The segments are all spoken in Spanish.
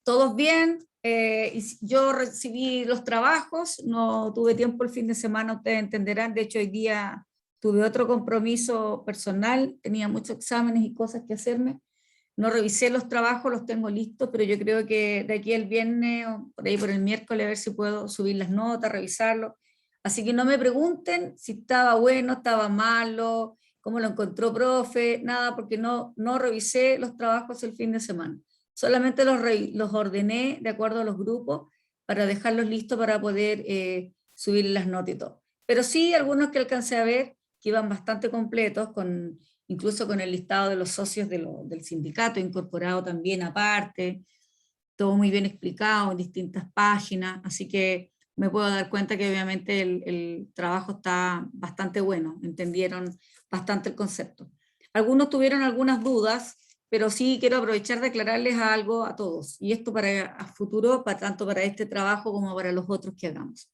Todos bien, yo recibí los trabajos, no tuve tiempo el fin de semana, ustedes entenderán, de hecho hoy día tuve otro compromiso personal, tenía muchos exámenes y cosas que hacerme, no revisé los trabajos, los tengo listos, pero yo creo que de aquí al viernes o por ahí por el miércoles a ver si puedo subir las notas, revisarlo. Así que no me pregunten si estaba bueno, estaba malo, cómo lo encontró profe, nada, porque no revisé los trabajos el fin de semana. Solamente los ordené de acuerdo a los grupos para dejarlos listos para poder subir las notas y todo. Pero sí, algunos que alcancé a ver que iban bastante completos, incluso con el listado de los socios del sindicato incorporado también aparte, todo muy bien explicado en distintas páginas, así que me puedo dar cuenta que obviamente el trabajo está bastante bueno, entendieron bastante el concepto. Algunos tuvieron algunas dudas, pero sí quiero aprovechar de aclararles algo a todos, y esto para a futuro, tanto para este trabajo como para los otros que hagamos.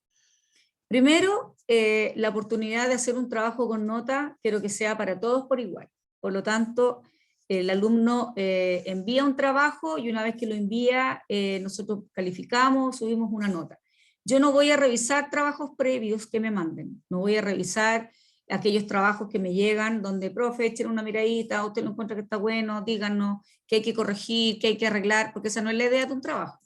Primero, la oportunidad de hacer un trabajo con nota, quiero que sea para todos por igual. Por lo tanto, el alumno envía un trabajo y una vez que lo envía, nosotros calificamos, subimos una nota. Yo no voy a revisar trabajos previos que me manden, no voy a revisar aquellos trabajos que me llegan donde, profe, echen una miradita, usted lo encuentra que está bueno, díganos qué hay que corregir, qué hay que arreglar, porque esa no es la idea de un trabajo.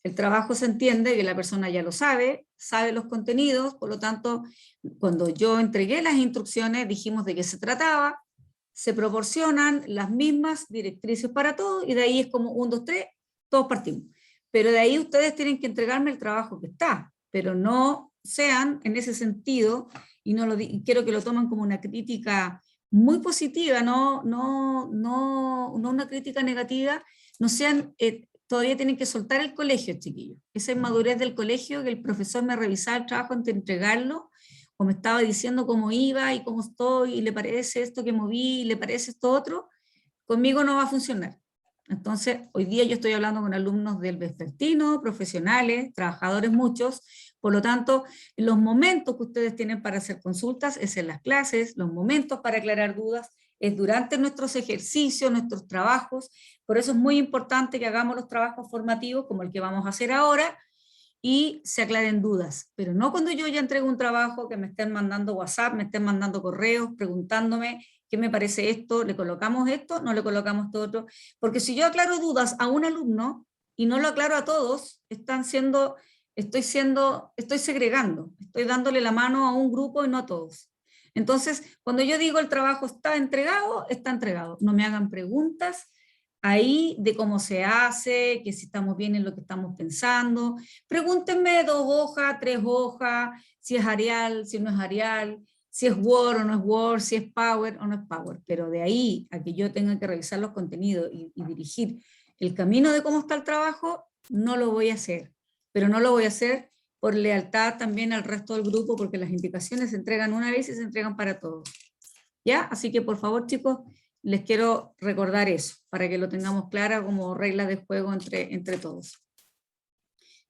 El trabajo se entiende que la persona ya lo sabe, sabe los contenidos, por lo tanto, cuando yo entregué las instrucciones, dijimos de qué se trataba, se proporcionan las mismas directrices para todos, y de ahí es como 1, 2, 3, todos partimos. Pero de ahí ustedes tienen que entregarme el trabajo que está, pero no sean en ese sentido, y quiero que lo tomen como una crítica muy positiva, no una crítica negativa, no sean... todavía tienen que soltar el colegio, chiquillos. Esa inmadurez del colegio, que el profesor me revisaba el trabajo antes de entregarlo, o me estaba diciendo cómo iba y cómo estoy, y le parece esto que moví, y le parece esto otro, conmigo no va a funcionar. Entonces, hoy día yo estoy hablando con alumnos del vespertino, profesionales, trabajadores muchos, por lo tanto, los momentos que ustedes tienen para hacer consultas es en las clases, los momentos para aclarar dudas es durante nuestros ejercicios, nuestros trabajos, por eso es muy importante que hagamos los trabajos formativos como el que vamos a hacer ahora, y se aclaren dudas, pero no cuando yo ya entrego un trabajo que me estén mandando WhatsApp, me estén mandando correos preguntándome qué me parece esto, le colocamos esto, no le colocamos esto otro, porque si yo aclaro dudas a un alumno y no lo aclaro a todos, estoy segregando, estoy dándole la mano a un grupo y no a todos. Entonces, cuando yo digo el trabajo está entregado, no me hagan preguntas ahí de cómo se hace, que si estamos bien en lo que estamos pensando. Pregúntenme 2 hojas, 3 hojas, si es Arial, si no es Arial, si es Word o no es Word, si es Power o no es Power. Pero de ahí a que yo tenga que revisar los contenidos y dirigir el camino de cómo está el trabajo, no lo voy a hacer. Pero no lo voy a hacer por lealtad también al resto del grupo, porque las indicaciones se entregan una vez y se entregan para todos. ¿Ya? Así que por favor, chicos, les quiero recordar eso, para que lo tengamos clara como regla de juego entre todos.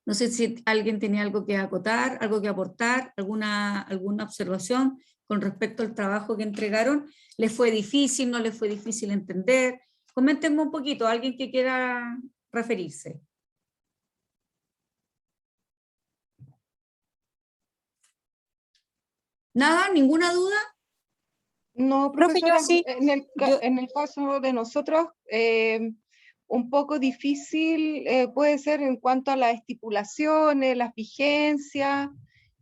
No sé si alguien tenía algo que acotar, algo que aportar, alguna observación con respecto al trabajo que entregaron. ¿Les fue difícil, no les fue difícil entender? Coméntenme un poquito, alguien que quiera referirse. ¿Nada? ¿Ninguna duda? No, Profe, yo profesora, sí. en el caso de nosotros, un poco difícil puede ser en cuanto a las estipulaciones, las vigencias,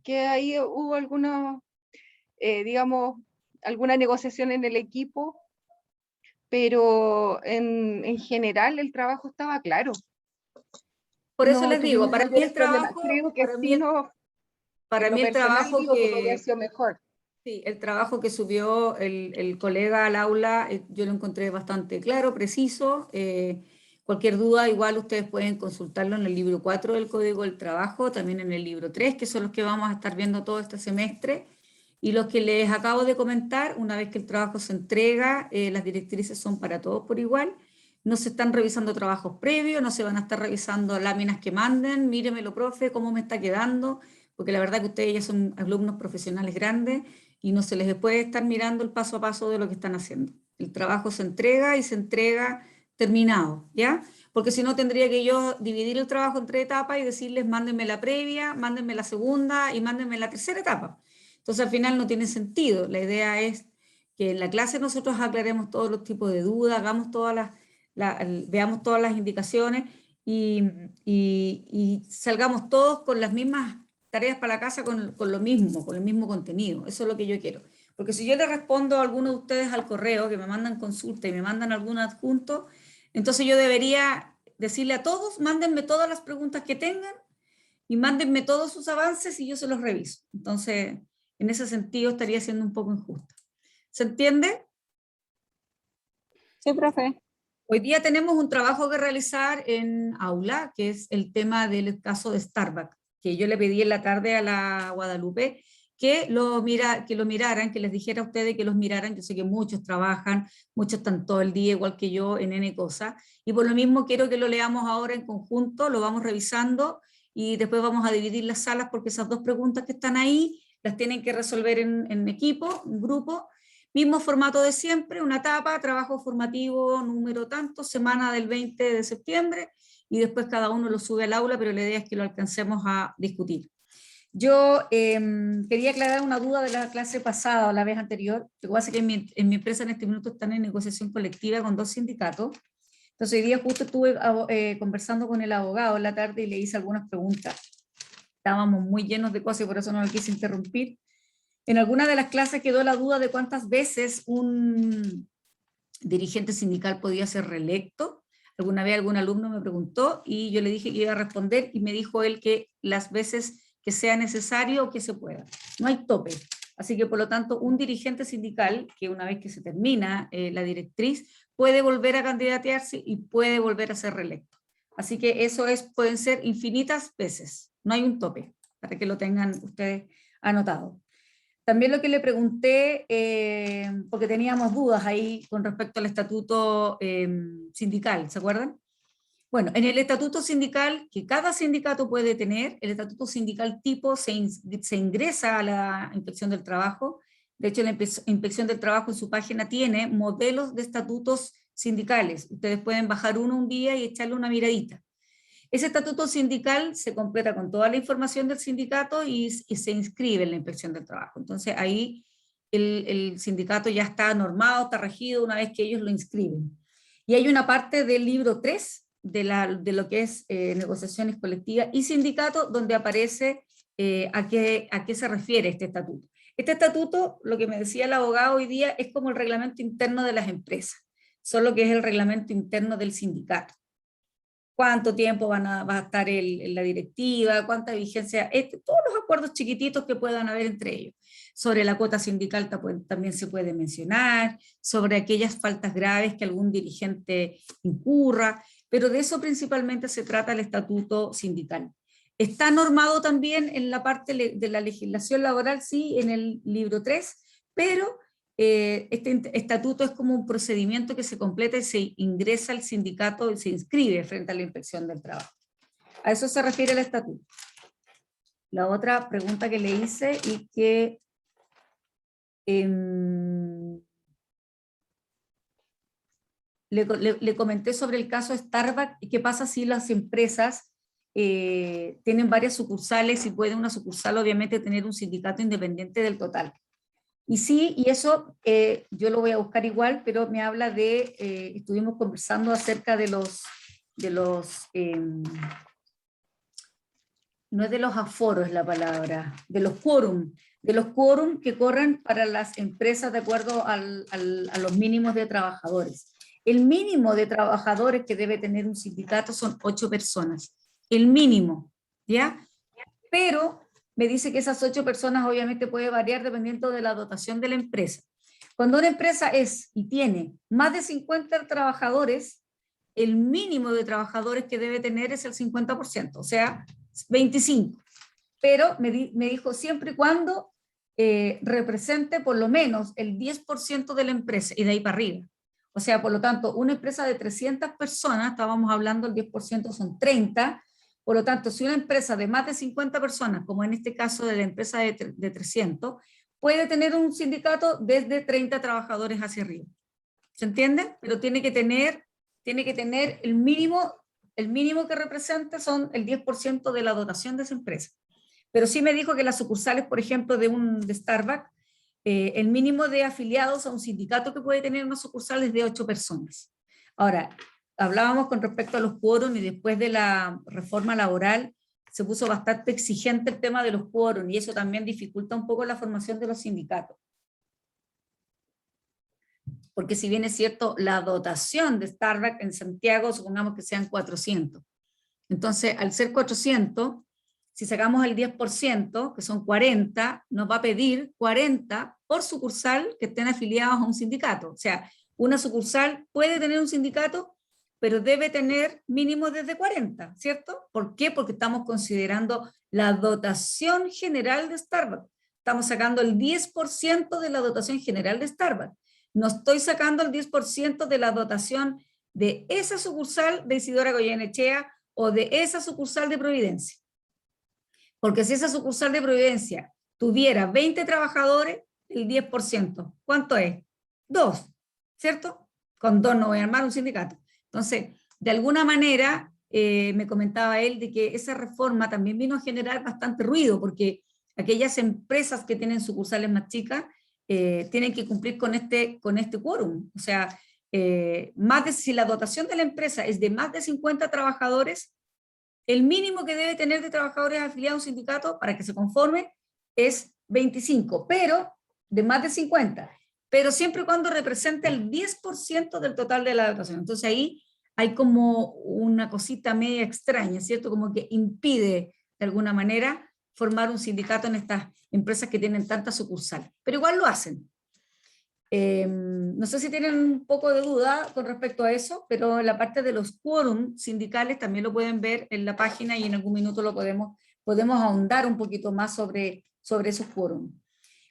que ahí hubo alguna, digamos, alguna negociación en el equipo, pero en general el trabajo estaba claro. Por eso No les digo, tuvimos mayores problemas. Creo que sí, para en lo mí el personal trabajo digo que podría haber sido mejor. Sí, el trabajo que subió el colega al aula, yo lo encontré bastante claro, preciso. Cualquier duda, igual ustedes pueden consultarlo en el libro 4 del Código del Trabajo, también en el libro 3, que son los que vamos a estar viendo todo este semestre. Y los que les acabo de comentar, una vez que el trabajo se entrega, las directrices son para todos por igual. No se están revisando trabajos previos, no se van a estar revisando láminas que manden, míremelo, profe, cómo me está quedando, porque la verdad que ustedes ya son alumnos profesionales grandes y no se les puede estar mirando el paso a paso de lo que están haciendo. El trabajo se entrega y se entrega terminado, ¿ya? porque si no tendría que yo dividir el trabajo en 3 etapas y decirles mándenme la previa, mándenme la segunda y mándenme la tercera etapa. Entonces al final no tiene sentido. La idea es que en la clase nosotros aclaremos todos los tipos de dudas, hagamos veamos todas las indicaciones y salgamos todos con las mismas tareas para la casa con lo mismo, con el mismo contenido. Eso es lo que yo quiero. Porque si yo le respondo a alguno de ustedes al correo, que me mandan consulta y me mandan algún adjunto, entonces yo debería decirle a todos, mándenme todas las preguntas que tengan y mándenme todos sus avances y yo se los reviso. Entonces, en ese sentido estaría siendo un poco injusta. ¿Se entiende? Sí, profe. Hoy día tenemos un trabajo que realizar en aula, que es el tema del caso de Starbucks, que yo le pedí en la tarde a la Guadalupe que lo miraran, que les dijera a ustedes que los miraran. Yo sé que muchos trabajan, muchos están todo el día, igual que yo, en N cosas, y por lo mismo quiero que lo leamos ahora en conjunto, lo vamos revisando, y después vamos a dividir las salas, porque esas 2 preguntas que están ahí, las tienen que resolver en equipo, en grupo, mismo formato de siempre, una etapa, trabajo formativo, número tanto, semana del 20 de septiembre, y después cada uno lo sube al aula, pero la idea es que lo alcancemos a discutir. Yo quería aclarar una duda de la clase pasada o la vez anterior. Lo que pasa es que en mi empresa en este minuto están en negociación colectiva con 2 sindicatos. Entonces hoy día justo estuve conversando con el abogado en la tarde y le hice algunas preguntas. Estábamos muy llenos de cosas y por eso no lo quise interrumpir. En alguna de las clases quedó la duda de cuántas veces un dirigente sindical podía ser reelecto. Alguna vez algún alumno me preguntó y yo le dije que iba a responder y me dijo él que las veces que sea necesario o que se pueda. No hay tope. Así que por lo tanto un dirigente sindical, que una vez que se termina la directriz, puede volver a candidatearse y puede volver a ser reelecto. Así que eso pueden ser infinitas veces. No hay un tope, para que lo tengan ustedes anotado. También lo que le pregunté, porque teníamos dudas ahí con respecto al estatuto sindical, ¿se acuerdan? Bueno, en el estatuto sindical, que cada sindicato puede tener, el estatuto sindical tipo se ingresa a la inspección del trabajo. De hecho, la inspección del trabajo en su página tiene modelos de estatutos sindicales. Ustedes pueden bajar uno un día y echarle una miradita. Ese estatuto sindical se completa con toda la información del sindicato y se inscribe en la inspección del trabajo. Entonces ahí el sindicato ya está normado, está regido una vez que ellos lo inscriben. Y hay una parte del libro 3 de lo que es negociaciones colectivas y sindicato, donde aparece a qué se refiere este estatuto. Este estatuto, lo que me decía el abogado hoy día, es como el reglamento interno de las empresas, solo que es el reglamento interno del sindicato. Cuánto tiempo va a estar en la directiva, cuánta vigencia, todos los acuerdos chiquititos que puedan haber entre ellos. Sobre la cuota sindical también se puede mencionar, sobre aquellas faltas graves que algún dirigente incurra, pero de eso principalmente se trata el estatuto sindical. Está normado también en la parte de la legislación laboral, sí, en el libro 3, pero este estatuto es como un procedimiento que se completa y se ingresa al sindicato y se inscribe frente a la inspección del trabajo. A eso se refiere el estatuto. La otra pregunta que le hice y que le comenté sobre el caso Starbucks, qué pasa si las empresas tienen varias sucursales y puede una sucursal obviamente tener un sindicato independiente del total. Y sí, y eso yo lo voy a buscar igual, pero me habla estuvimos conversando acerca no es de los aforos la palabra, de los quórum que corren para las empresas de acuerdo a los mínimos de trabajadores. El mínimo de trabajadores que debe tener un sindicato son 8 personas, el mínimo, ¿ya? Pero me dice que esas 8 personas obviamente puede variar dependiendo de la dotación de la empresa. Cuando una empresa tiene más de 50 trabajadores, el mínimo de trabajadores que debe tener es el 50%, o sea, 25. Pero me dijo siempre y cuando represente por lo menos el 10% de la empresa y de ahí para arriba. O sea, por lo tanto, una empresa de 300 personas, estábamos hablando, el 10% son 30. Por lo tanto, si una empresa de más de 50 personas, como en este caso de la empresa de 300, puede tener un sindicato desde 30 trabajadores hacia arriba. ¿Se entiende? Pero tiene que tener el mínimo el mínimo que represente son el 10% de la dotación de esa empresa. Pero sí me dijo que las sucursales, por ejemplo, de Starbucks, el mínimo de afiliados a un sindicato que puede tener una sucursal es de 8 personas. Ahora, hablábamos con respecto a los quórum y después de la reforma laboral se puso bastante exigente el tema de los quórum y eso también dificulta un poco la formación de los sindicatos. Porque si bien es cierto, la dotación de Starbucks en Santiago, supongamos que sean 400. Entonces, al ser 400, si sacamos el 10%, que son 40, nos va a pedir 40 por sucursal que estén afiliados a un sindicato. O sea, una sucursal puede tener un sindicato, pero debe tener mínimo desde 40, ¿cierto? ¿Por qué? Porque estamos considerando la dotación general de Starbucks. Estamos sacando el 10% de la dotación general de Starbucks. No estoy sacando el 10% de la dotación de esa sucursal de Isidora Goyenechea o de esa sucursal de Providencia. Porque si esa sucursal de Providencia tuviera 20 trabajadores, el 10%, ¿cuánto es? 2, ¿cierto? Con 2 no voy a armar un sindicato. Entonces, de alguna manera, me comentaba él de que esa reforma también vino a generar bastante ruido, porque aquellas empresas que tienen sucursales más chicas tienen que cumplir con este quórum. O sea, si la dotación de la empresa es de más de 50 trabajadores, el mínimo que debe tener de trabajadores afiliados a un sindicato para que se conforme es 25, pero de más de 50, pero siempre y cuando represente el 10% del total de la dotación. Entonces ahí hay como una cosita media extraña, ¿cierto? Como que impide de alguna manera formar un sindicato en estas empresas que tienen tantas sucursales, pero igual lo hacen. No sé si tienen un poco de duda con respecto a eso, pero la parte de los quórum sindicales también lo pueden ver en la página y en algún minuto lo podemos ahondar un poquito más sobre esos quórum.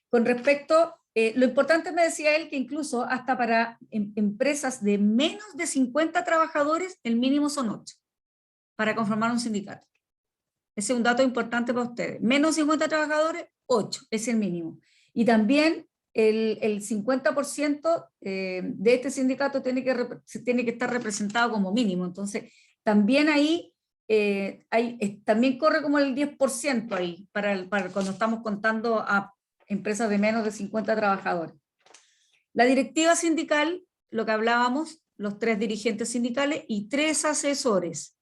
Con respecto, lo importante me decía él que incluso hasta para empresas de menos de 50 trabajadores, el mínimo son 8 para conformar un sindicato. Ese es un dato importante para ustedes. Menos de 50 trabajadores, 8 es el mínimo. Y también el 50% de este sindicato tiene que estar representado como mínimo. Entonces, también ahí también corre como el 10% ahí, para cuando estamos contando a empresas de menos de 50 trabajadores. La directiva sindical, lo que hablábamos, los 3 dirigentes sindicales y 3 asesores.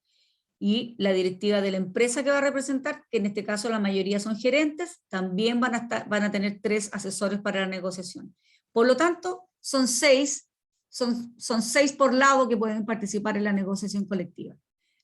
Y la directiva de la empresa que va a representar, que en este caso la mayoría son gerentes, también van a tener 3 asesores para la negociación. Por lo tanto, son 6 por lado que pueden participar en la negociación colectiva.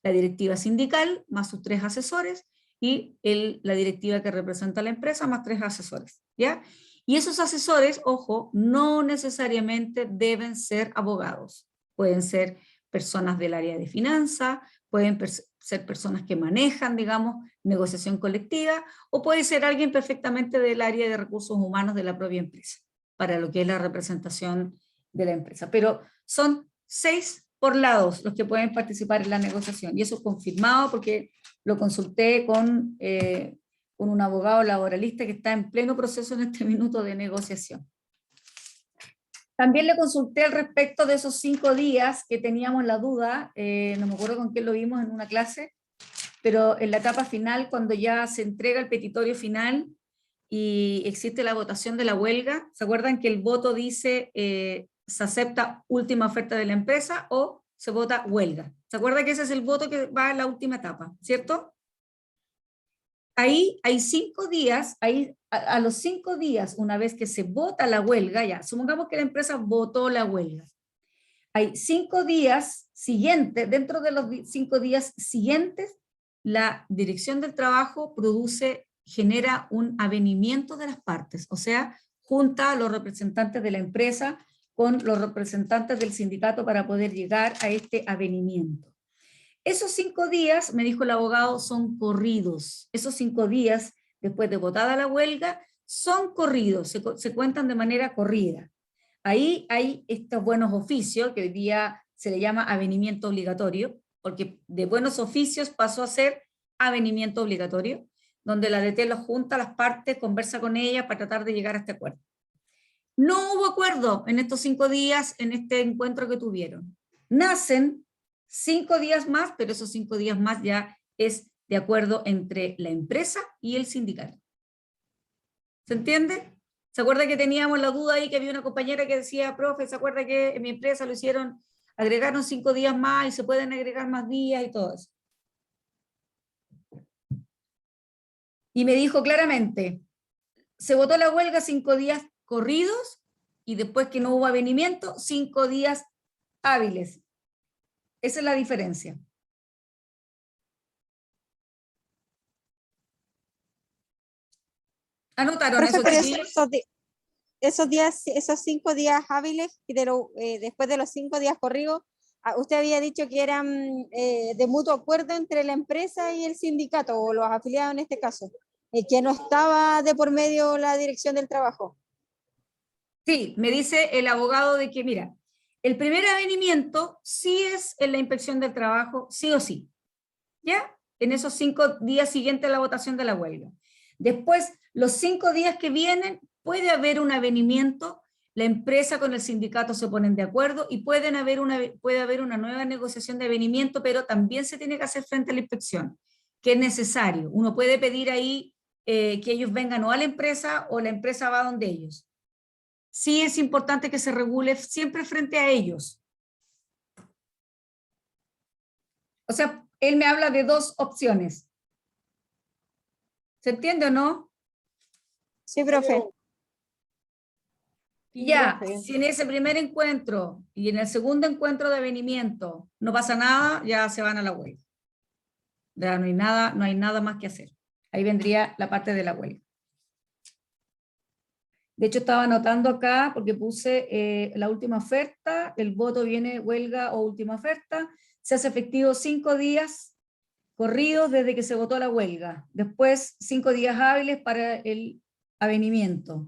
La directiva sindical más sus 3 asesores y la directiva que representa a la empresa más 3 asesores, ¿ya? Y esos asesores, ojo, no necesariamente deben ser abogados. Pueden ser personas del área de finanzas, pueden ser personas que manejan, digamos, negociación colectiva, o puede ser alguien perfectamente del área de recursos humanos de la propia empresa, para lo que es la representación de la empresa. Pero son 6 por lados los que pueden participar en la negociación, y eso es confirmado porque lo consulté con un abogado laboralista que está en pleno proceso en este minuto de negociación. También le consulté al respecto de esos 5 días que teníamos la duda, no me acuerdo con quién lo vimos en una clase, pero en la etapa final, cuando ya se entrega el petitorio final y existe la votación de la huelga, ¿se acuerdan que el voto dice se acepta última oferta de la empresa o se vota huelga? ¿Se acuerdan que ese es el voto que va en la última etapa, cierto? Ahí hay 5 días, a los 5 días, una vez que se vota la huelga, ya, supongamos que la empresa votó la huelga. Hay 5 días siguientes, dentro de los 5 días siguientes, la dirección del trabajo genera un avenimiento de las partes, o sea, junta a los representantes de la empresa con los representantes del sindicato para poder llegar a este avenimiento. Esos 5 días, me dijo el abogado, son corridos. Esos 5 días, después de votada la huelga, son corridos, se cuentan de manera corrida. Ahí hay estos buenos oficios, que hoy día se le llama avenimiento obligatorio, porque de buenos oficios pasó a ser avenimiento obligatorio, donde la DT los junta a las partes, conversa con ellas para tratar de llegar a este acuerdo. No hubo acuerdo en estos 5 días, en este encuentro que tuvieron. Nacen 5 días más, pero esos 5 días más ya es de acuerdo entre la empresa y el sindicato. ¿Se entiende? ¿Se acuerda que teníamos la duda ahí, que había una compañera que decía, profe, ¿se acuerda que en mi empresa lo hicieron, agregaron 5 días más y se pueden agregar más días y todo eso? Y me dijo claramente, se votó la huelga 5 días corridos y después que no hubo avenimiento, 5 días hábiles. Esa es la diferencia. ¿Anotaron eso, chiquillos? Esos días, esos 5 días hábiles y después de los 5 días corridos, usted había dicho que eran de mutuo acuerdo entre la empresa y el sindicato, o los afiliados en este caso, que no estaba de por medio la dirección del trabajo. Sí, me dice el abogado de que, mira, el primer avenimiento sí es en la inspección del trabajo, sí o sí, ¿ya? En esos 5 días siguientes a la votación de la huelga. Después, los 5 días que vienen, puede haber un avenimiento, la empresa con el sindicato se ponen de acuerdo y puede haber una nueva negociación de avenimiento, pero también se tiene que hacer frente a la inspección, que es necesario. Uno puede pedir ahí que ellos vengan o a la empresa o la empresa va donde ellos. Sí es importante que se regule siempre frente a ellos. O sea, él me habla de 2 opciones. ¿Se entiende o no? Sí, profe. Y ya, si en ese primer encuentro y en el segundo encuentro de avenimiento no pasa nada, ya se van a la huelga. Ya no hay nada más que hacer. Ahí vendría la parte de la huelga. De hecho, estaba anotando acá porque puse la última oferta, el voto viene huelga o última oferta, se hace efectivo 5 días corridos desde que se votó la huelga. Después 5 días hábiles para el avenimiento.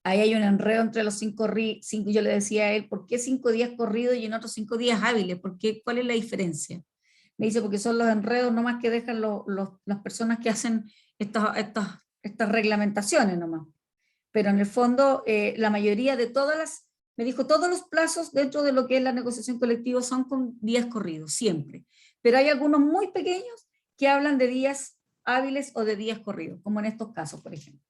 Ahí hay un enredo entre los 5, yo le decía a él, ¿por qué 5 días corridos y en otros 5 días hábiles? ¿Cuál es la diferencia? Me dice, porque son los enredos nomás que dejan las personas que hacen estas reglamentaciones nomás. Pero en el fondo, la mayoría de me dijo, todos los plazos dentro de lo que es la negociación colectiva son con días corridos, siempre. Pero hay algunos muy pequeños que hablan de días hábiles o de días corridos, como en estos casos, por ejemplo.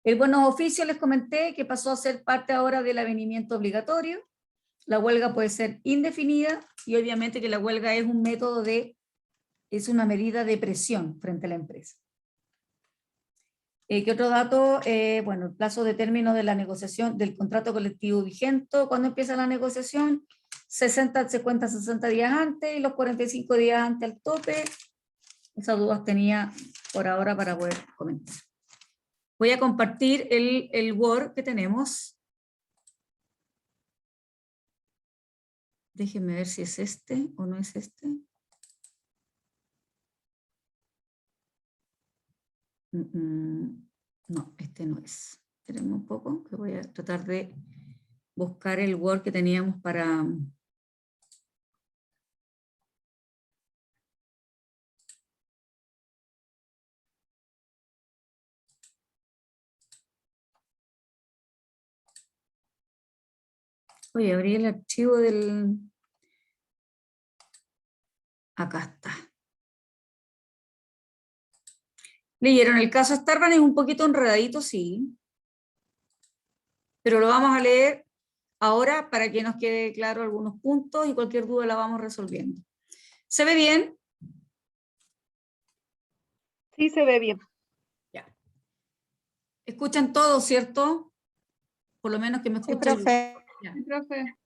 El buenos oficios les comenté que pasó a ser parte ahora del avenimiento obligatorio. La huelga puede ser indefinida y obviamente que la huelga es un método es una medida de presión frente a la empresa. ¿Qué otro dato? Bueno, el plazo de término de la negociación del contrato colectivo vigente. ¿Cuándo empieza la negociación? 60 días antes y los 45 días antes al tope. Esas dudas tenía por ahora para poder comentar. Voy a compartir el Word que tenemos. Déjenme ver si es este o no es este. No, este no es. Espérenme un poco, que voy a tratar de buscar el Word que teníamos para... Voy a abrir el archivo del... Acá está. ¿Leyeron el caso Starban? Es un poquito enredadito, sí. Pero lo vamos a leer ahora para que nos quede claro algunos puntos y cualquier duda la vamos resolviendo. ¿Se ve bien? Sí, se ve bien. Ya. Escuchan todo, ¿cierto? Por lo menos que me escuchen. Sí, profe. Sí, profe.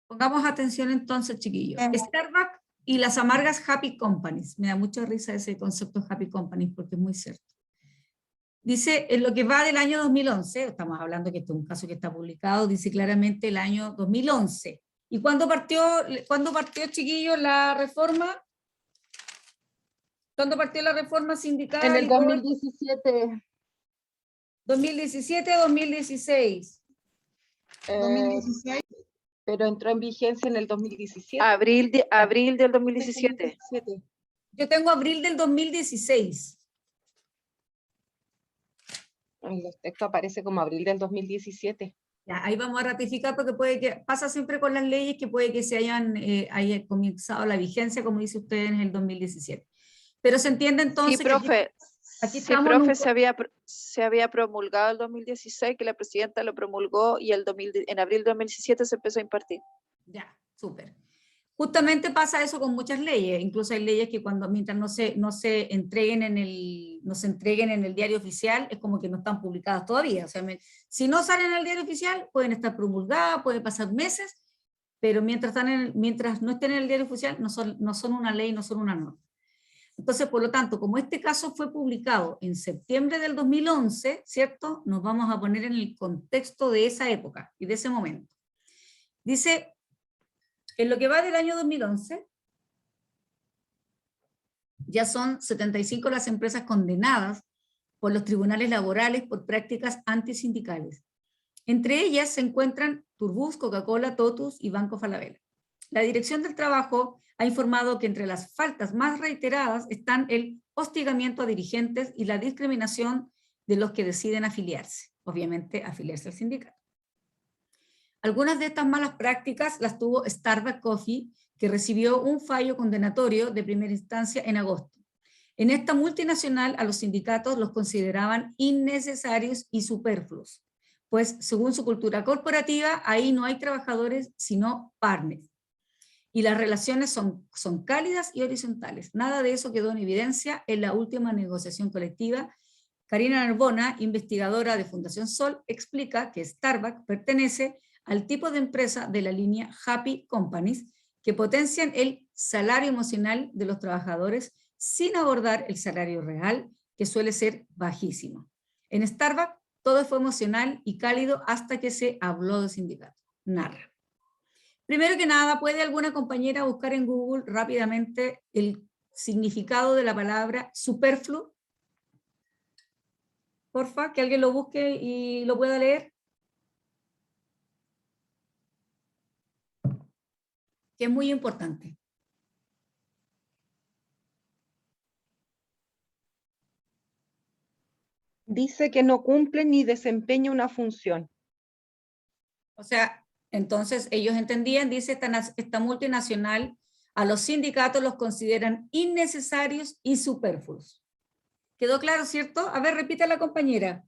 Pongamos atención entonces, chiquillos. Starbucks y las amargas Happy Companies. Me da mucha risa ese concepto Happy Companies porque es muy cierto. Dice, en lo que va del año 2011, estamos hablando que este es un caso que está publicado, dice claramente el año 2011. ¿Y cuándo partió, chiquillos, la reforma? ¿Cuándo partió la reforma sindical? En el 2017. 2017 o 2016. 2016, pero entró en vigencia en el 2017. Abril del 2017. Yo tengo abril del 2016. En los textos aparece como abril del 2017. Ya, ahí vamos a ratificar porque puede que, pasa siempre con las leyes que puede que se haya comenzado la vigencia, como dice usted, en el 2017. Pero se entiende entonces Sí, que profe. aquí Sí, estamos en un... profe, se había promulgado el 2016, que la presidenta lo promulgó y en abril de 2017 se empezó a impartir. Ya, súper. Justamente pasa eso con muchas leyes, incluso hay leyes que mientras no se entreguen en el diario oficial, es como que no están publicadas todavía. O sea, si no salen en el diario oficial, pueden estar promulgadas, pueden pasar meses, pero mientras no estén en el diario oficial, no son una ley, no son una norma. Entonces, por lo tanto, como este caso fue publicado en septiembre del 2011, ¿cierto? Nos vamos a poner en el contexto de esa época y de ese momento. Dice, en lo que va del año 2011, ya son 75 las empresas condenadas por los tribunales laborales por prácticas antisindicales. Entre ellas se encuentran Turbus, Coca-Cola, Totus y Banco Falabella. La Dirección del Trabajo ha informado que entre las faltas más reiteradas están el hostigamiento a dirigentes y la discriminación de los que deciden afiliarse, obviamente afiliarse al sindicato. Algunas de estas malas prácticas las tuvo Starbucks Coffee, que recibió un fallo condenatorio de primera instancia en agosto. En esta multinacional a los sindicatos los consideraban innecesarios y superfluos, pues según su cultura corporativa, ahí no hay trabajadores sino partners. Y las relaciones son cálidas y horizontales. Nada de eso quedó en evidencia en la última negociación colectiva. Karina Narbona, investigadora de Fundación Sol, explica que Starbucks pertenece al tipo de empresa de la línea Happy Companies que potencian el salario emocional de los trabajadores sin abordar el salario real, que suele ser bajísimo. En Starbucks todo fue emocional y cálido hasta que se habló de sindicato. Narra. Primero que nada, ¿puede alguna compañera buscar en Google rápidamente el significado de la palabra superfluo? Porfa, que alguien lo busque y lo pueda leer. Que es muy importante. Dice que no cumple ni desempeña una función. O sea, entonces ellos entendían, dice esta multinacional, a los sindicatos los consideran innecesarios y superfluos. ¿Quedó claro, cierto? A ver, repite la compañera.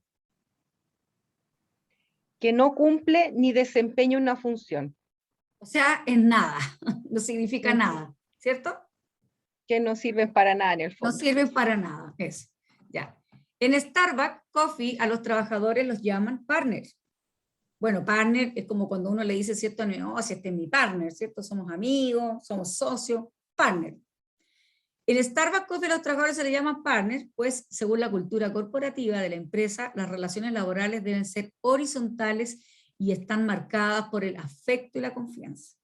Que no cumple ni desempeña una función. O sea, es nada, no significa nada, ¿cierto? Que no sirven para nada en el fondo. No sirven para nada, eso. Ya. En Starbucks Coffee a los trabajadores los llaman partners. Bueno, partner es como cuando uno le dice, ¿cierto? No, si este es mi partner, ¿cierto? Somos amigos, somos socios, partner. En Starbucks Coffee a los trabajadores se le llaman partners, pues según la cultura corporativa de la empresa, las relaciones laborales deben ser horizontales y están marcadas por el afecto y la confianza.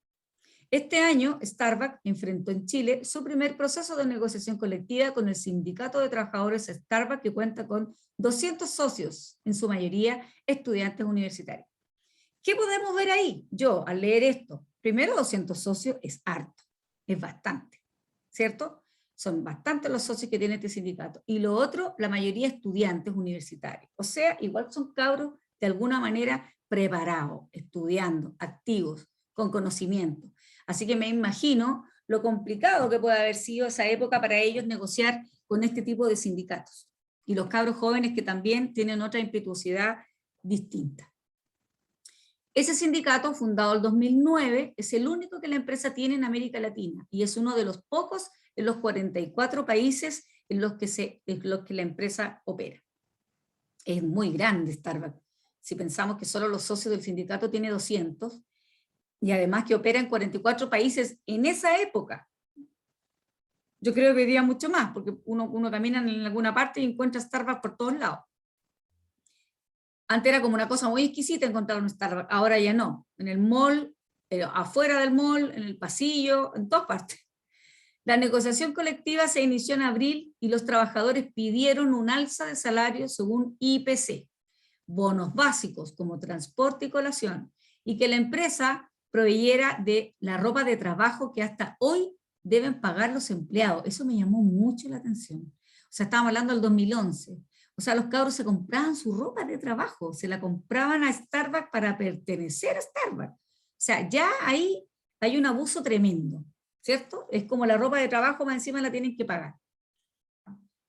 Este año, Starbucks enfrentó en Chile su primer proceso de negociación colectiva con el Sindicato de Trabajadores Starbucks, que cuenta con 200 socios, en su mayoría estudiantes universitarios. ¿Qué podemos ver ahí? Yo, al leer esto, primero 200 socios es harto, es bastante, ¿cierto? Son bastantes los socios que tiene este sindicato. Y lo otro, la mayoría estudiantes universitarios. O sea, igual son cabros de alguna manera preparados, estudiando, activos, con conocimiento. Así que me imagino lo complicado que puede haber sido esa época para ellos negociar con este tipo de sindicatos. Y los cabros jóvenes que también tienen otra impetuosidad distinta. Ese sindicato, fundado en 2009, es el único que la empresa tiene en América Latina y es uno de los pocos en los 44 países en los que la empresa opera. Es muy grande Starbucks. Si pensamos que solo los socios del sindicato tiene 200, y además que opera en 44 países en esa época. Yo creo que hoy día mucho más, porque uno camina en alguna parte y encuentra Starbucks por todos lados. Antes era como una cosa muy exquisita encontrar un Starbucks, ahora ya no. En el mall, afuera del mall, en el pasillo, en todas partes. La negociación colectiva se inició en abril y los trabajadores pidieron un alza de salario según IPC, bonos básicos como transporte y colación, y que la empresa proveyera de la ropa de trabajo que hasta hoy deben pagar los empleados. Eso me llamó mucho la atención. O sea, estábamos hablando del 2011. O sea, los cabros se compraban su ropa de trabajo, se la compraban a Starbucks para pertenecer a Starbucks. O sea, ya ahí hay un abuso tremendo, ¿cierto? Es como la ropa de trabajo, más encima la tienen que pagar.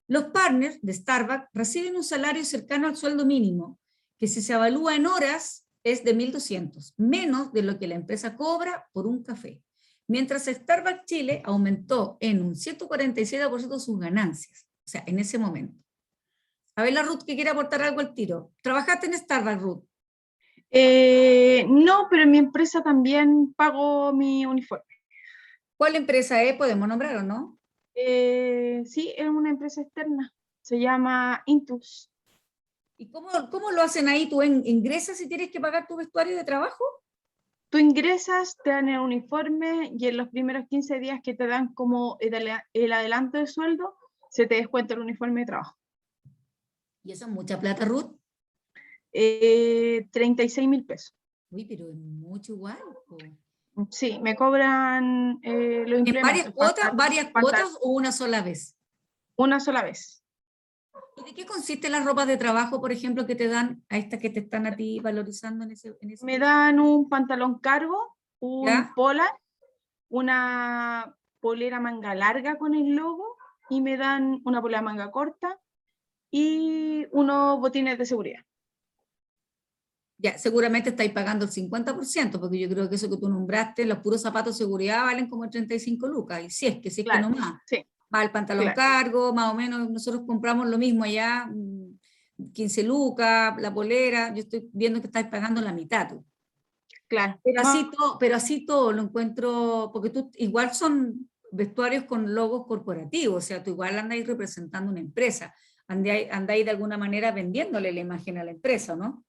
Los partners de Starbucks reciben un salario cercano al sueldo mínimo, que si se evalúa en horas es de 1.200, menos de lo que la empresa cobra por un café. Mientras Starbucks Chile aumentó en un 147% sus ganancias, o sea, en ese momento. A ver la Ruth que quiere aportar algo al tiro. ¿Trabajaste en Starbucks, Ruth? No, pero en mi empresa también pago mi uniforme. ¿Cuál empresa es? ¿Podemos nombrar o no? Sí, es una empresa externa. Se llama Intus. ¿Y cómo lo hacen ahí? ¿Tú ingresas y tienes que pagar tu vestuario de trabajo? Tú ingresas, te dan el uniforme y en los primeros 15 días que te dan como el adelanto de sueldo, se te descuenta el uniforme de trabajo. ¿Y eso es mucha plata, Ruth? 36.000 pesos. Uy, pero es mucho igual. Po. Sí, me cobran los ¿En implementos. varias cuotas o una sola vez? Una sola vez. ¿Y de qué consiste las ropas de trabajo, por ejemplo, que te dan a estas que te están a ti valorizando en ese Me dan un pantalón cargo, un ¿Ya? polar, una polera manga larga con el logo y me dan una polera manga corta y unos botines de seguridad. Ya, seguramente estáis pagando el 50%, porque yo creo que eso que tú nombraste, los puros zapatos de seguridad valen como 35 lucas, y si es que Claro, no más. sí, Va el pantalón claro. cargo, más o menos nosotros compramos lo mismo allá, 15 lucas, la polera, yo estoy viendo que estáis pagando la mitad tú. Claro. Pero así todo lo encuentro, porque tú igual son vestuarios con logos corporativos, o sea, tú igual andáis representando una empresa, andáis de alguna manera vendiéndole la imagen a la empresa, ¿no?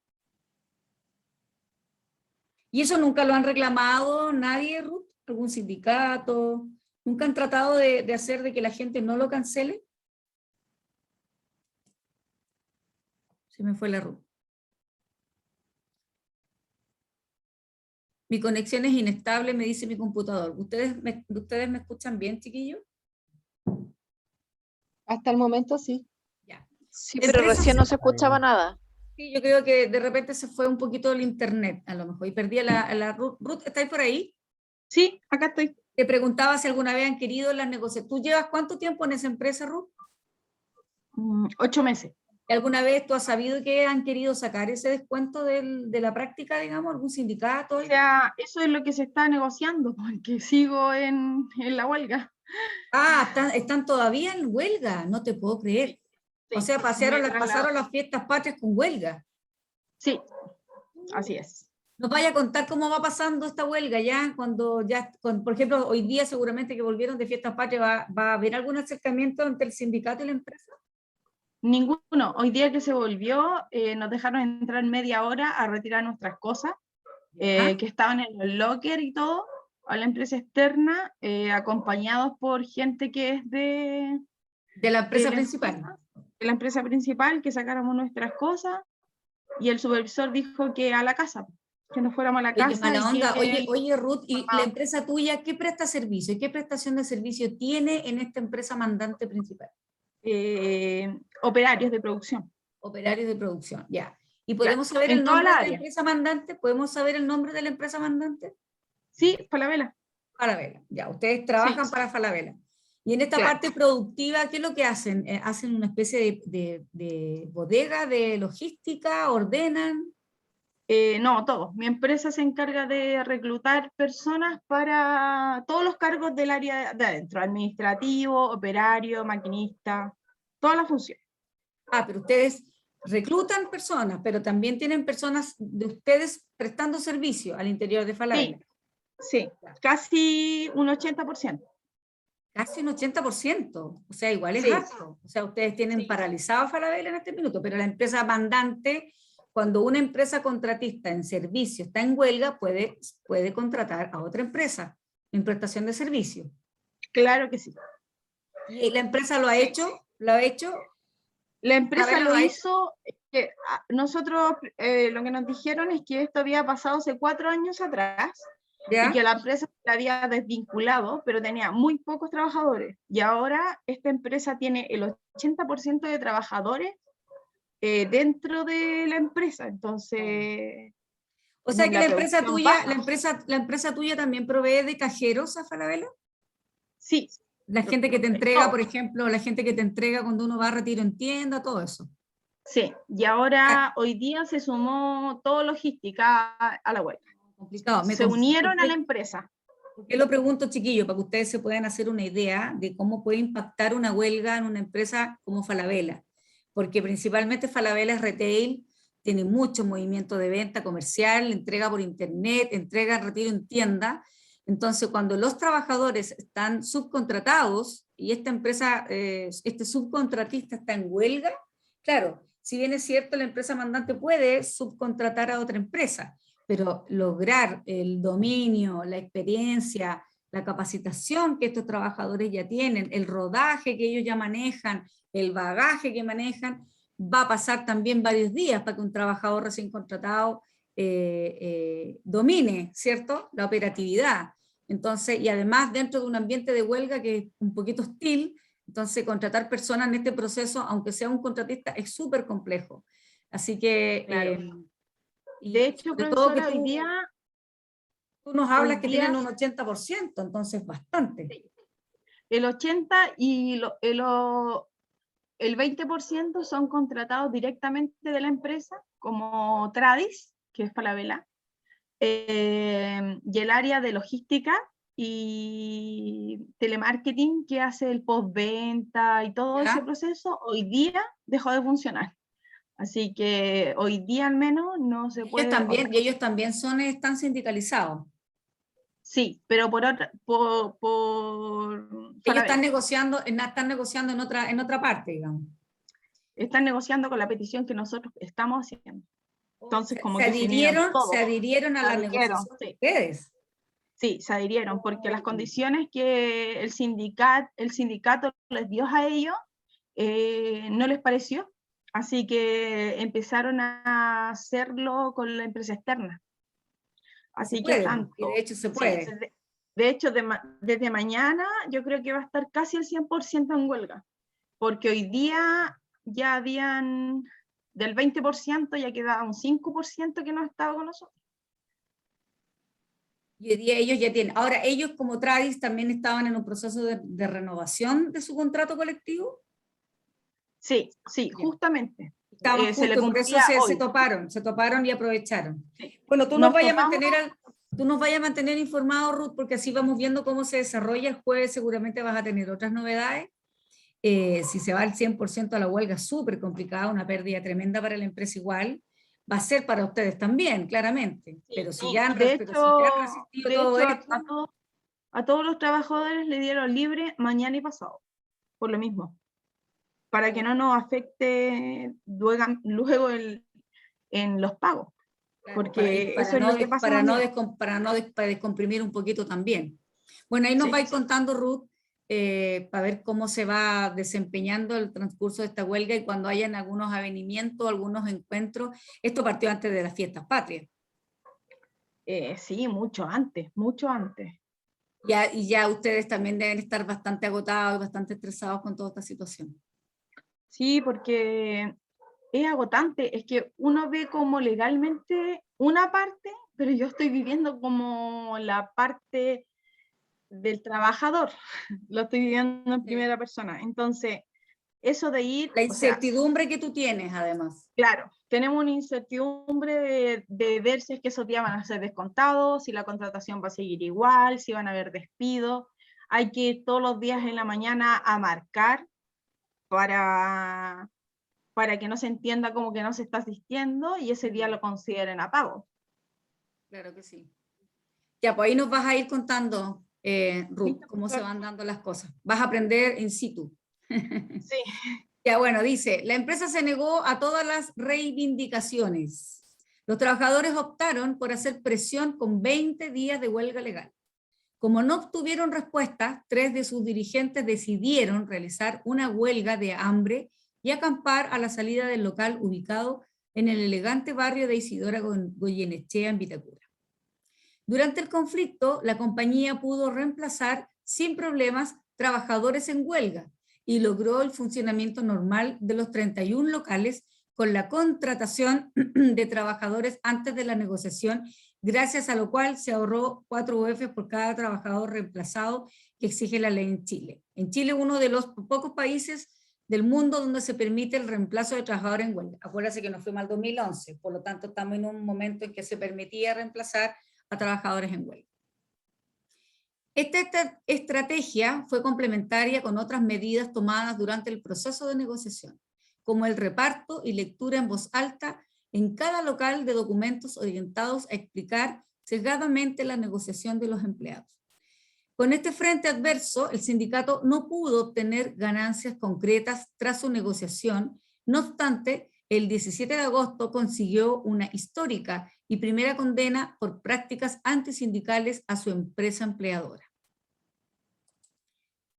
¿Y eso nunca lo han reclamado nadie, Ruth? ¿Algún sindicato? ¿Nunca han tratado de hacer de que la gente no lo cancele? Se me fue la Ruth. Mi conexión es inestable, me dice mi computador. ¿Ustedes me escuchan bien, chiquillos? Hasta el momento sí. Ya. Sí, pero recién no se escuchaba nada. Sí, yo creo que de repente se fue un poquito el internet, a lo mejor, y perdí a la Ruth. Ruth, ¿estáis por ahí? Sí, acá estoy. Te preguntaba si alguna vez han querido las negociaciones. ¿Tú llevas cuánto tiempo en esa empresa, Ruth? 8 meses. ¿Alguna vez tú has sabido que han querido sacar ese descuento de la práctica, digamos, algún sindicato? O sea, eso es lo que se está negociando, porque sigo en la huelga. Ah, están todavía en huelga, no te puedo creer. Sí, O sea, pasaron las fiestas patrias con huelga. sí, así es. Nos vaya a contar cómo va pasando esta huelga ya, por ejemplo, hoy día seguramente que volvieron de fiestas patrias, ¿va a haber algún acercamiento entre el sindicato y la empresa? Ninguno. Hoy día que se volvió, nos dejaron entrar media hora a retirar nuestras cosas, que estaban en el locker y todo, a la empresa externa, acompañados por gente que es de la empresa la principal. de la empresa principal, que sacáramos nuestras cosas, y el supervisor dijo que a la casa, que nos fuéramos a la Oye, qué casa. mala onda. Que, Oye, Ruth, ¿y la empresa tuya qué presta servicio? ¿Qué prestación de servicio tiene en esta empresa mandante principal? operarios de producción. Operarios de producción, ya. ¿Y Ya, podemos saber en el toda nombre la de la área. empresa mandante? ¿Podemos saber el nombre de la empresa mandante? Sí, Falabella. Falabella, ya. Ustedes trabajan para Falabella. Y en esta Claro. parte productiva, ¿qué es lo que hacen? ¿Hacen una especie de bodega, de logística? ¿Ordenan? No, todo. Mi empresa se encarga de reclutar personas para todos los cargos del área de adentro, administrativo, operario, maquinista, todas las funciones. Ah, pero ustedes reclutan personas, pero también tienen personas de ustedes prestando servicio al interior de Falabella. Sí, casi un 80%. Casi un 80%, o sea, igual es Sí. alto. O sea, ustedes tienen paralizado a Falabella en este minuto, pero la empresa mandante, cuando una empresa contratista en servicio está en huelga, puede contratar a otra empresa en prestación de servicio. Claro que sí. ¿Y la empresa lo ha hecho? ¿Lo ha hecho? La empresa Falabella lo ha hizo, nosotros lo que nos dijeron es que esto había pasado hace 4 años atrás, ¿Ya? y que la empresa la había desvinculado, pero tenía muy pocos trabajadores. Y ahora esta empresa tiene el 80% de trabajadores dentro de la empresa. Entonces, O sea que la empresa producción tuya, baja. la empresa tuya también provee de cajeros a Falabella. Sí, La gente que te entrega, todo. por ejemplo, la gente que te entrega cuando uno va a retiro en tienda, todo eso. Sí, y ahora hoy día se sumó todo logística a la huelga. Complicado. Se unieron a la empresa. ¿Por qué lo pregunto, chiquillos? Para que ustedes se puedan hacer una idea de cómo puede impactar una huelga en una empresa como Falabella. Porque principalmente Falabella es retail, tiene mucho movimiento de venta comercial, entrega por internet, entrega retiro en tienda. Entonces, cuando los trabajadores están subcontratados y esta empresa, este subcontratista está en huelga, claro, si bien es cierto, la empresa mandante puede subcontratar a otra empresa, pero lograr el dominio, la experiencia, la capacitación que estos trabajadores ya tienen, el rodaje que ellos ya manejan, el bagaje que manejan, va a pasar también varios días para que un trabajador recién contratado domine, ¿cierto?, la operatividad. Entonces, y además dentro de un ambiente de huelga que es un poquito hostil, entonces contratar personas en este proceso, aunque sea un contratista, es súper complejo. Así que, Claro. y De hecho, sobre todo que profesora, tú nos hoy hablas que día tienen un 80%, entonces bastante. el 80% y el 20% son contratados directamente de la empresa, como Tradis, que es Falabella, y el área de logística y telemarketing, que hace el postventa y todo ese proceso, hoy día dejó de funcionar. Así que hoy día al menos no se puede. Y ellos también están sindicalizados. Sí, pero por Ellos Falabella. están negociando en otra parte, digamos. Están negociando con la petición que nosotros estamos haciendo. Entonces, como que se unieron Se todos. adhirieron a la negociación de ustedes. Sí, se adhirieron, porque las condiciones que el sindicato les dio a ellos no les pareció, así que empezaron a hacerlo con la empresa externa. Así que Y de hecho se puede. Sí, de hecho, desde mañana yo creo que va a estar casi el 100% en huelga, porque hoy día ya habían, del 20% ya quedaba un 5% que no estaba con nosotros. Y hoy día ellos ya tienen. Ahora, ellos como Tradis también estaban en un proceso de renovación de su contrato colectivo. Sí, justamente. Estaban Se le justo, por eso cumplía se hoy. toparon y aprovecharon. Sí. Bueno, tú nos Nos vayas tomamos, a mantener informados, Ruth, porque así vamos viendo cómo se desarrolla. El jueves seguramente vas a tener otras novedades. Si se va al 100% a la huelga, súper complicada, una pérdida tremenda para la empresa igual. Va a ser para ustedes también, claramente. Pero si ya han resistido todo esto. a todos los trabajadores le dieron libre mañana y pasado, por lo mismo, para que no nos afecte luego en los pagos, porque eso es lo que pasa mañana. Para descomprimir un poquito también. Bueno, ahí nos vais contando, Ruth, para ver cómo se va desempeñando el transcurso de esta huelga y cuando hayan algunos avenimientos, algunos encuentros. Esto partió antes de las fiestas patrias. Sí, mucho antes, mucho antes. Y ya ustedes también deben estar bastante agotados y bastante estresados con toda esta situación. Sí, porque es agotante, es que uno ve como legalmente una parte, pero yo estoy viviendo como la parte del trabajador, lo estoy viviendo en primera persona. Entonces, eso de ir... La incertidumbre que tú tienes, además. Claro, tenemos una incertidumbre de ver si es que esos días van a ser descontados, si la contratación va a seguir igual, si van a haber despidos. Hay que ir todos los días en la mañana a marcar para que no se entienda como que no se está asistiendo y ese día lo consideren a pago. Claro que sí. Ya, pues ahí nos vas a ir contando, Ruth, cómo se van dando las cosas. Vas a aprender in situ. Sí. Ya, bueno, dice, la empresa se negó a todas las reivindicaciones. Los trabajadores optaron por hacer presión con 20 días de huelga legal. Como no obtuvieron respuesta, 3 de sus dirigentes decidieron realizar una huelga de hambre y acampar a la salida del local ubicado en el elegante barrio de Isidora Goyenechea en Vitacura. Durante el conflicto, la compañía pudo reemplazar sin problemas trabajadores en huelga y logró el funcionamiento normal de los 31 locales con la contratación de trabajadores antes de la negociación, gracias a lo cual se ahorró 4 UF por cada trabajador reemplazado que exige la ley en Chile. En Chile, uno de los pocos países del mundo donde se permite el reemplazo de trabajadores en huelga. Acuérdense que nos fuimos al 2011, por lo tanto estamos en un momento en que se permitía reemplazar a trabajadores en huelga. Esta estrategia fue complementaria con otras medidas tomadas durante el proceso de negociación, como el reparto y lectura en voz alta en cada local de documentos orientados a explicar sesgadamente la negociación de los empleados. Con este frente adverso, el sindicato no pudo obtener ganancias concretas tras su negociación. No obstante, el 17 de agosto consiguió una histórica y primera condena por prácticas antisindicales a su empresa empleadora.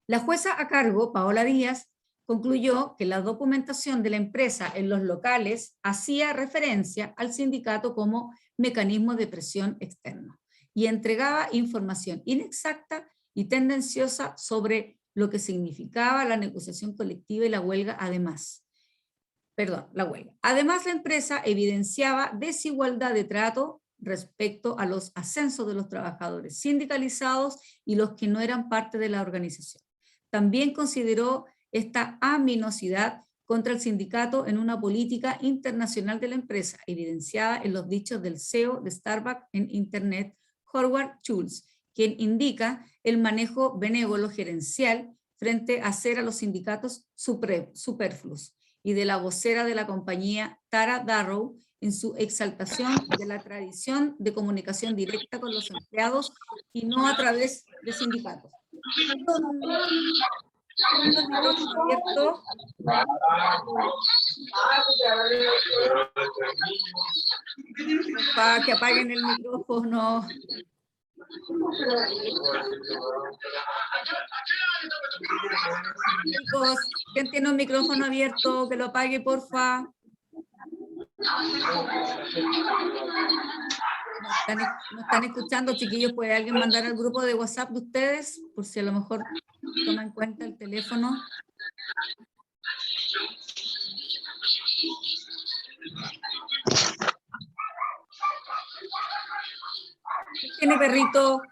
La jueza a cargo, Paola Díaz, concluyó que la documentación de la empresa en los locales hacía referencia al sindicato como mecanismo de presión externo y entregaba información inexacta y tendenciosa sobre lo que significaba la negociación colectiva y la huelga. Además, la empresa evidenciaba desigualdad de trato respecto a los ascensos de los trabajadores sindicalizados y los que no eran parte de la organización. También consideró esta aminosidad contra el sindicato en una política internacional de la empresa, evidenciada en los dichos del CEO de Starbucks en Internet, Howard Schultz, quien indica el manejo benévolo gerencial frente a hacer a los sindicatos superfluos, y de la vocera de la compañía, Tara Darrow, en su exaltación de la tradición de comunicación directa con los empleados y no a través de sindicatos. Abierto. Para que apaguen el micrófono. Chicos, ¿quién tiene un micrófono abierto? Que lo apague, porfa. ¿No están escuchando, chiquillos? ¿Puede alguien mandar al grupo de WhatsApp de ustedes? Por si a lo mejor toman en cuenta el teléfono. ¿Tiene perrito?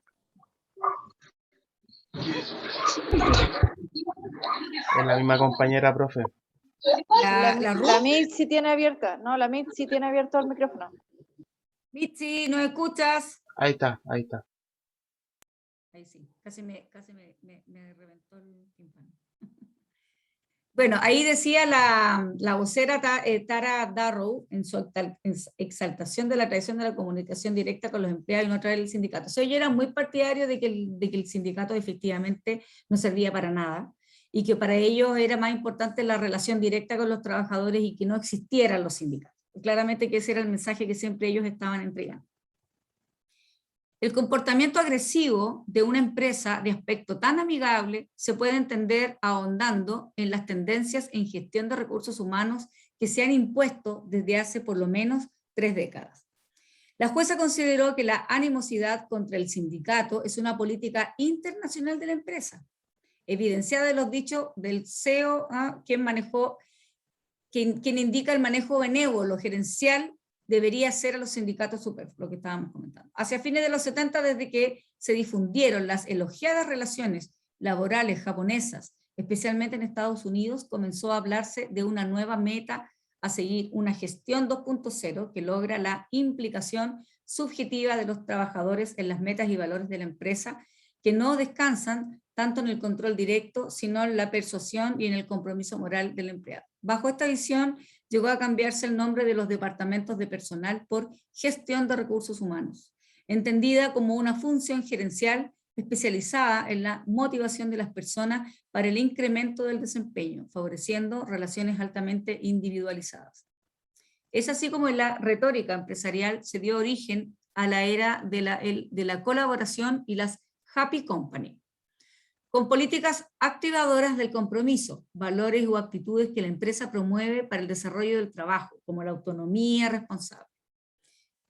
Es la misma compañera, profe. La Mitzi tiene abierta, no, la Mitzi tiene abierto el micrófono. Mitzi, ¿nos escuchas? Ahí está, ahí está. Ahí sí, casi me reventó el tímpano. Bueno, ahí decía la vocera Tara Darrow en su exaltación de la tradición de la comunicación directa con los empleados y no a través del sindicato. O sea, yo era muy partidario de que el sindicato efectivamente no servía para nada y que para ellos era más importante la relación directa con los trabajadores y que no existieran los sindicatos. Claramente que ese era el mensaje que siempre ellos estaban entregando. El comportamiento agresivo de una empresa de aspecto tan amigable se puede entender ahondando en las tendencias en gestión de recursos humanos que se han impuesto desde hace por lo menos 3 décadas. La jueza consideró que la animosidad contra el sindicato es una política internacional de la empresa, evidenciada en los dichos del CEO, quien indica el manejo benévolo gerencial debería ser a los sindicatos superfluos, lo que estábamos comentando. Hacia fines de los 70, desde que se difundieron las elogiadas relaciones laborales japonesas, especialmente en Estados Unidos, comenzó a hablarse de una nueva meta a seguir, una gestión 2.0 que logra la implicación subjetiva de los trabajadores en las metas y valores de la empresa, que no descansan tanto en el control directo, sino en la persuasión y en el compromiso moral del empleado. Bajo esta visión, llegó a cambiarse el nombre de los departamentos de personal por gestión de recursos humanos, entendida como una función gerencial especializada en la motivación de las personas para el incremento del desempeño, favoreciendo relaciones altamente individualizadas. Es así como en la retórica empresarial se dio origen a la era de la colaboración y las happy company, con políticas activadoras del compromiso, valores o actitudes que la empresa promueve para el desarrollo del trabajo, como la autonomía responsable.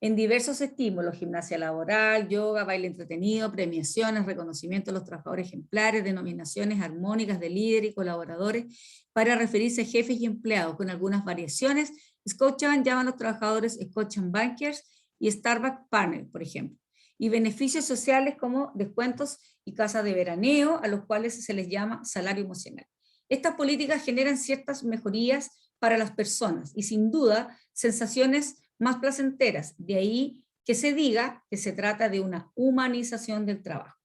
En diversos estímulos, gimnasia laboral, yoga, baile entretenido, premiaciones, reconocimiento a los trabajadores ejemplares, denominaciones armónicas de líderes y colaboradores para referirse a jefes y empleados, con algunas variaciones Scotiabank llama a los trabajadores Scotiabank Bankers y Starbucks Partners, por ejemplo. Y beneficios sociales como descuentos y casas de veraneo, a los cuales se les llama salario emocional. Estas políticas generan ciertas mejorías para las personas y sin duda sensaciones más placenteras. De ahí que se diga que se trata de una humanización del trabajo.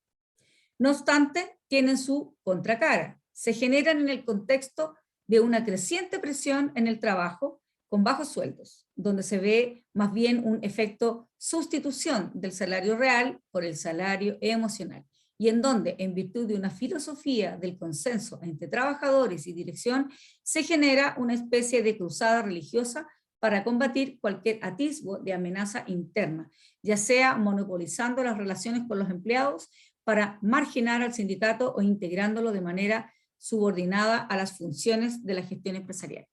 No obstante, tienen su contracara. Se generan en el contexto de una creciente presión en el trabajo con bajos sueldos, donde se ve más bien un efecto sustitución del salario real por el salario emocional, y en donde, en virtud de una filosofía del consenso entre trabajadores y dirección, se genera una especie de cruzada religiosa para combatir cualquier atisbo de amenaza interna, ya sea monopolizando las relaciones con los empleados para marginar al sindicato o integrándolo de manera subordinada a las funciones de la gestión empresarial.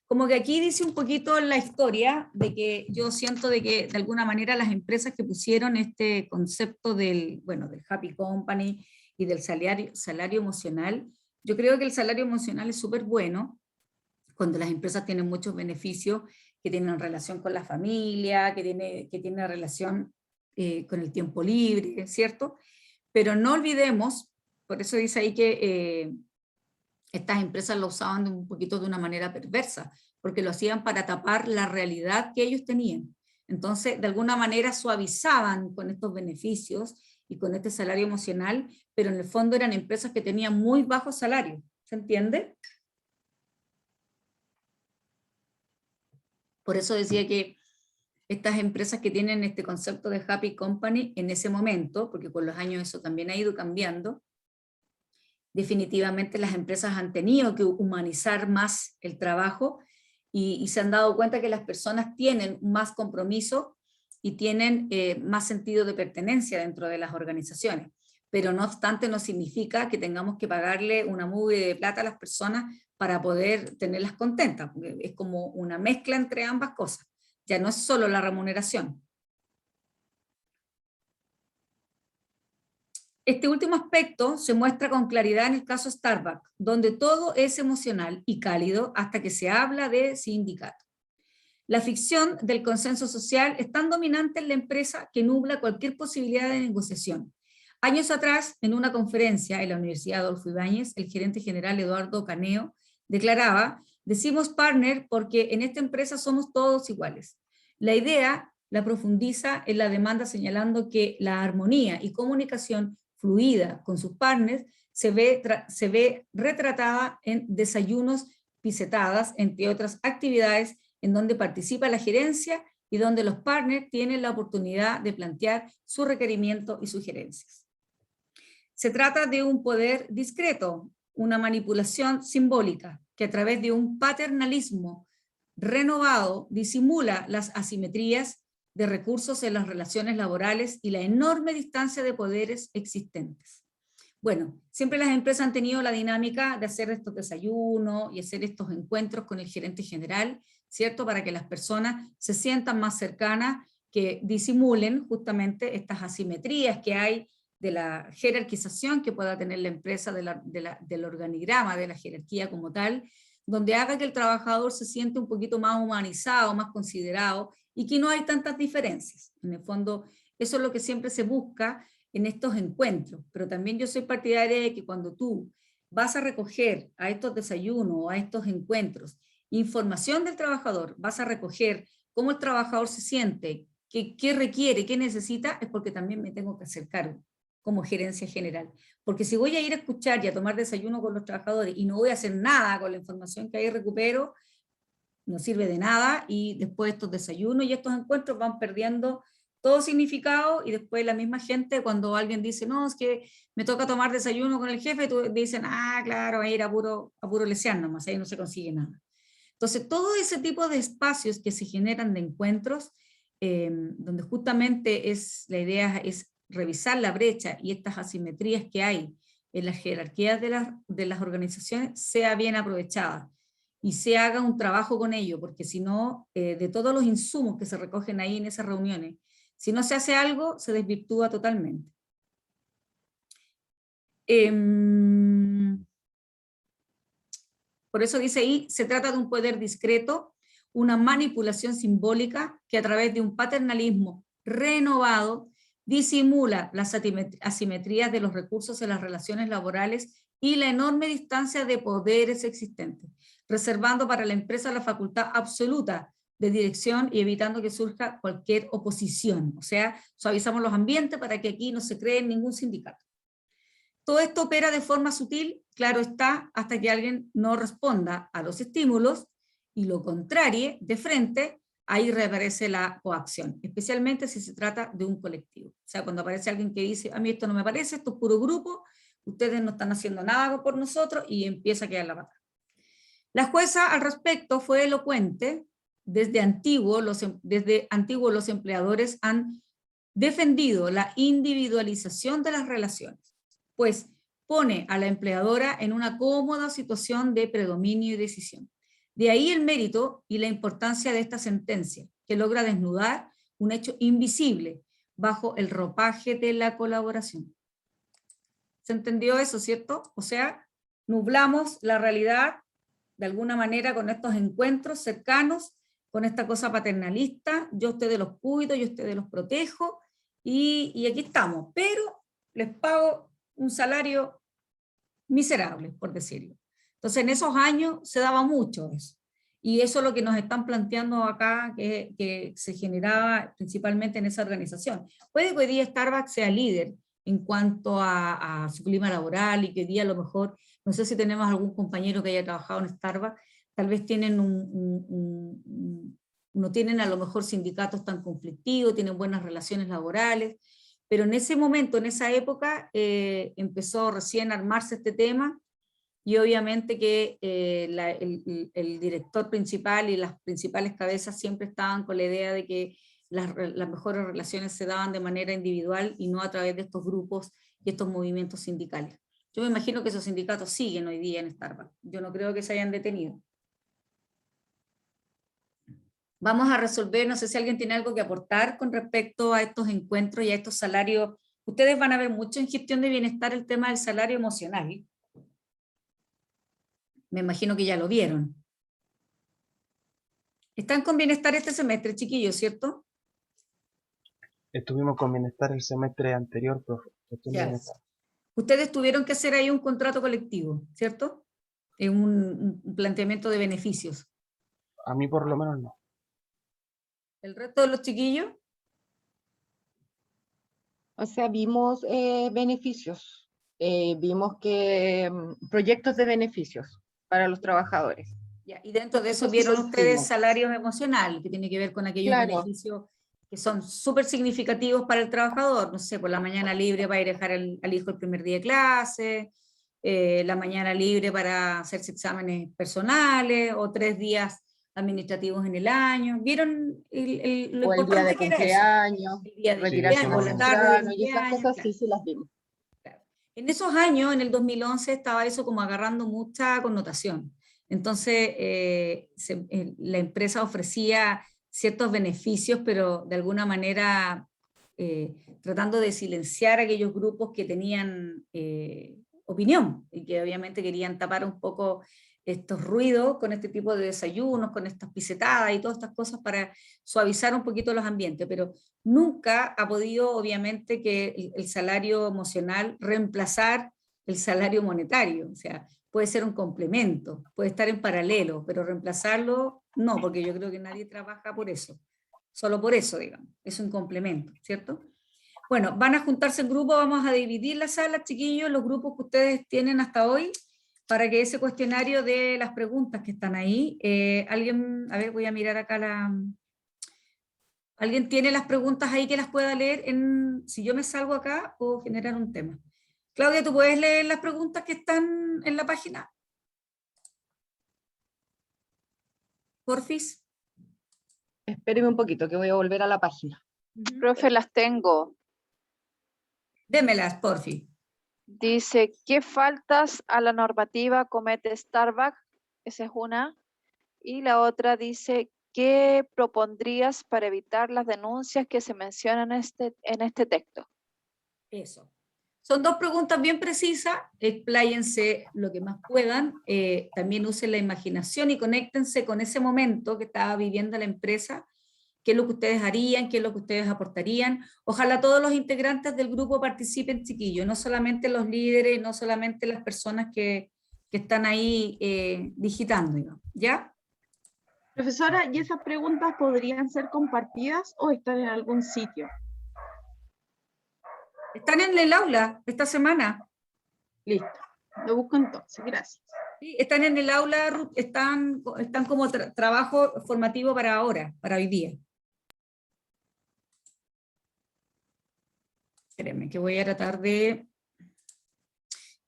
Como que aquí dice un poquito la historia de que yo siento de que de alguna manera las empresas que pusieron este concepto del, bueno, del happy company y del salario emocional, yo creo que el salario emocional es súper bueno cuando las empresas tienen muchos beneficios que tienen relación con la familia, que tiene relación con el tiempo libre, ¿cierto? Pero no olvidemos, por eso dice ahí que estas empresas lo usaban un poquito de una manera perversa, porque lo hacían para tapar la realidad que ellos tenían. Entonces, de alguna manera suavizaban con estos beneficios y con este salario emocional, pero en el fondo eran empresas que tenían muy bajos salarios. ¿Se entiende? Por eso decía que estas empresas que tienen este concepto de happy company en ese momento, porque con los años eso también ha ido cambiando, definitivamente las empresas han tenido que humanizar más el trabajo y se han dado cuenta que las personas tienen más compromiso y tienen más sentido de pertenencia dentro de las organizaciones. Pero no obstante no significa que tengamos que pagarle una mugre de plata a las personas para poder tenerlas contentas, porque es como una mezcla entre ambas cosas. Ya no es solo la remuneración. Este último aspecto se muestra con claridad en el caso Starbucks, donde todo es emocional y cálido hasta que se habla de sindicato. La ficción del consenso social es tan dominante en la empresa que nubla cualquier posibilidad de negociación. Años atrás, en una conferencia en la Universidad Adolfo Ibáñez, el gerente general Eduardo Caneo declaraba: decimos partner porque en esta empresa somos todos iguales. La idea la profundiza en la demanda señalando que la armonía y comunicación fluida con sus partners se ve retratada en desayunos, pisetadas, entre otras actividades en donde participa la gerencia y donde los partners tienen la oportunidad de plantear su requerimiento y sugerencias. Se trata de un poder discreto, una manipulación simbólica, que a través de un paternalismo renovado disimula las asimetrías de recursos en las relaciones laborales y la enorme distancia de poderes existentes. Bueno, siempre las empresas han tenido la dinámica de hacer estos desayunos y hacer estos encuentros con el gerente general, ¿cierto? Para que las personas se sientan más cercanas, que disimulen justamente estas asimetrías que hay de la jerarquización que pueda tener la empresa, del organigrama, de la jerarquía como tal, donde haga que el trabajador se siente un poquito más humanizado, más considerado, y que no hay tantas diferencias. En el fondo, eso es lo que siempre se busca en estos encuentros, pero también yo soy partidaria de que cuando tú vas a recoger a estos desayunos o a estos encuentros información del trabajador, vas a recoger cómo el trabajador se siente, qué requiere, qué necesita, es porque también me tengo que hacer cargo como gerencia general. Porque si voy a ir a escuchar y a tomar desayuno con los trabajadores y no voy a hacer nada con la información que ahí recupero, no sirve de nada, y después estos desayunos y estos encuentros van perdiendo todo significado, y después la misma gente, cuando alguien dice, no, es que me toca tomar desayuno con el jefe, tú dicen, ah, claro, va a ir a puro lesear nomás, ahí no se consigue nada. Entonces, todo ese tipo de espacios que se generan de encuentros, donde justamente la idea es revisar la brecha y estas asimetrías que hay en las jerarquías de las organizaciones, sea bien aprovechada y se haga un trabajo con ello, porque si no, de todos los insumos que se recogen ahí en esas reuniones, si no se hace algo, se desvirtúa totalmente. Por eso dice ahí, se trata de un poder discreto, una manipulación simbólica que a través de un paternalismo renovado disimula las asimetrías de los recursos en las relaciones laborales y la enorme distancia de poderes existentes, reservando para la empresa la facultad absoluta de dirección y evitando que surja cualquier oposición. O sea, suavizamos los ambientes para que aquí no se cree ningún sindicato. Todo esto opera de forma sutil, claro está, hasta que alguien no responda a los estímulos y lo contrarie de frente, ahí reaparece la coacción, especialmente si se trata de un colectivo. O sea, cuando aparece alguien que dice, a mí esto no me parece, esto es puro grupo, ustedes no están haciendo nada por nosotros, y empieza a quedar la pata. La jueza al respecto fue elocuente. Desde antiguo los empleadores han defendido la individualización de las relaciones, pues pone a la empleadora en una cómoda situación de predominio y decisión. De ahí el mérito y la importancia de esta sentencia, que logra desnudar un hecho invisible bajo el ropaje de la colaboración. ¿Se entendió eso, cierto? O sea, nublamos la realidad de alguna manera con estos encuentros cercanos, con esta cosa paternalista, yo a ustedes los cuido, yo a ustedes los protejo, y aquí estamos, pero les pago un salario miserable, por decirlo. Entonces, en esos años se daba mucho eso. Y eso es lo que nos están planteando acá, que se generaba principalmente en esa organización. Puede que hoy día Starbucks sea líder en cuanto a su clima laboral, y que hoy día a lo mejor, no sé si tenemos algún compañero que haya trabajado en Starbucks, tal vez tienen no tienen a lo mejor sindicatos tan conflictivos, tienen buenas relaciones laborales, pero en ese momento, en esa época, empezó recién a armarse este tema, y obviamente que el director principal y las principales cabezas siempre estaban con la idea de que las mejores relaciones se daban de manera individual y no a través de estos grupos y estos movimientos sindicales. Yo me imagino que esos sindicatos siguen hoy día en Starbucks. Yo no creo que se hayan detenido. Vamos a resolver, no sé si alguien tiene algo que aportar con respecto a estos encuentros y a estos salarios. Ustedes van a ver mucho en gestión de bienestar el tema del salario emocional. Me imagino que ya lo vieron. Están con bienestar este semestre, chiquillos, ¿cierto? Estuvimos con bienestar el semestre anterior, profe. Ya. Ustedes tuvieron que hacer ahí un contrato colectivo, ¿cierto? Un planteamiento de beneficios. A mí por lo menos no. ¿El resto de los chiquillos? O sea, vimos beneficios, vimos que proyectos de beneficios para los trabajadores. Ya, y dentro de eso Eso sí vieron lo ustedes hicimos. salarios emocionales, que tiene que ver con aquellos Claro. beneficios que son súper significativos para el trabajador. No sé, por la mañana libre para ir a dejar al hijo el primer día de clase, la mañana libre para hacerse exámenes personales, o 3 días administrativos en el año. ¿Vieron lo O el día de importante que era eso? cumpleaños, El día de retirarse cumpleaños, más la tarde de temprano, y esas cumpleaños, cosas claro. sí las vimos. En esos años, en el 2011, estaba eso como agarrando mucha connotación. Entonces, la empresa ofrecía ciertos beneficios, pero de alguna manera tratando de silenciar a aquellos grupos que tenían opinión y que obviamente querían tapar un poco estos ruidos con este tipo de desayunos, con estas pisetadas y todas estas cosas para suavizar un poquito los ambientes, pero nunca ha podido, obviamente, que el salario emocional reemplazar el salario monetario. O sea, puede ser un complemento, puede estar en paralelo, pero reemplazarlo no, porque yo creo que nadie trabaja por eso, solo por eso, digamos, es un complemento, ¿cierto? Bueno, van a juntarse en grupo, vamos a dividir la sala, chiquillos, los grupos que ustedes tienen hasta hoy, para que ese cuestionario de las preguntas que están ahí, alguien, a ver, voy a mirar acá ¿alguien tiene las preguntas ahí que las pueda leer? Si yo me salgo acá, puedo generar un tema. Claudia, ¿tú puedes leer las preguntas que están en la página? Porfis. Espéreme un poquito, que voy a volver a la página. Profe, las tengo. Démelas, porfis. Dice, ¿qué faltas a la normativa comete Starbucks? Esa es una. Y la otra dice, ¿qué propondrías para evitar las denuncias que se mencionan en este texto? Eso. Son dos preguntas bien precisas, expláyense lo que más puedan, también usen la imaginación y conéctense con ese momento que estaba viviendo la empresa, qué es lo que ustedes harían, qué es lo que ustedes aportarían. Ojalá todos los integrantes del grupo participen, chiquillos, no solamente los líderes, no solamente las personas que están ahí digitando, digamos, ¿ya? Profesora, ¿y esas preguntas podrían ser compartidas o están en algún sitio? Están en el aula esta semana. Listo, lo busco entonces, gracias. Sí, están en el aula, Ruth, están como trabajo formativo para ahora, para hoy día. Espérenme, que voy a tratar de...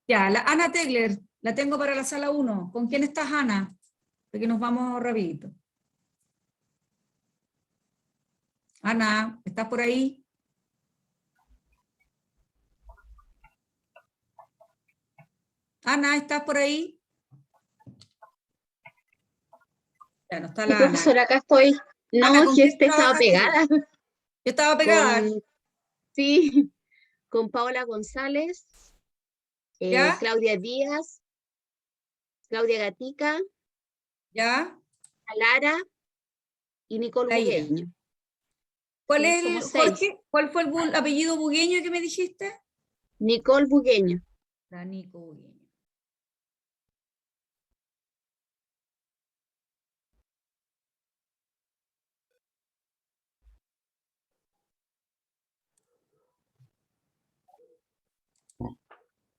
Ya, la Ana Tegler, la tengo para la sala 1. ¿Con quién estás, Ana? Porque nos vamos rapidito. Ana, ¿estás por ahí? Ana, ¿estás por ahí? Ya, no está Sí, la Ana. profesora, acá estoy. Ana, No, ¿con que quién estaba trabajaste tú? pegada. Yo estaba pegada, Sí, con Paola González, ¿ya? Claudia Díaz, Claudia Gatica, ¿Ya? Lara y Nicole La Ira. Bugueño. ¿Cuál Sí, es el, somos 6. Jorge? ¿Cuál fue el apellido bugueño que me dijiste? Nicole Bugueño. La Nico Bugueño.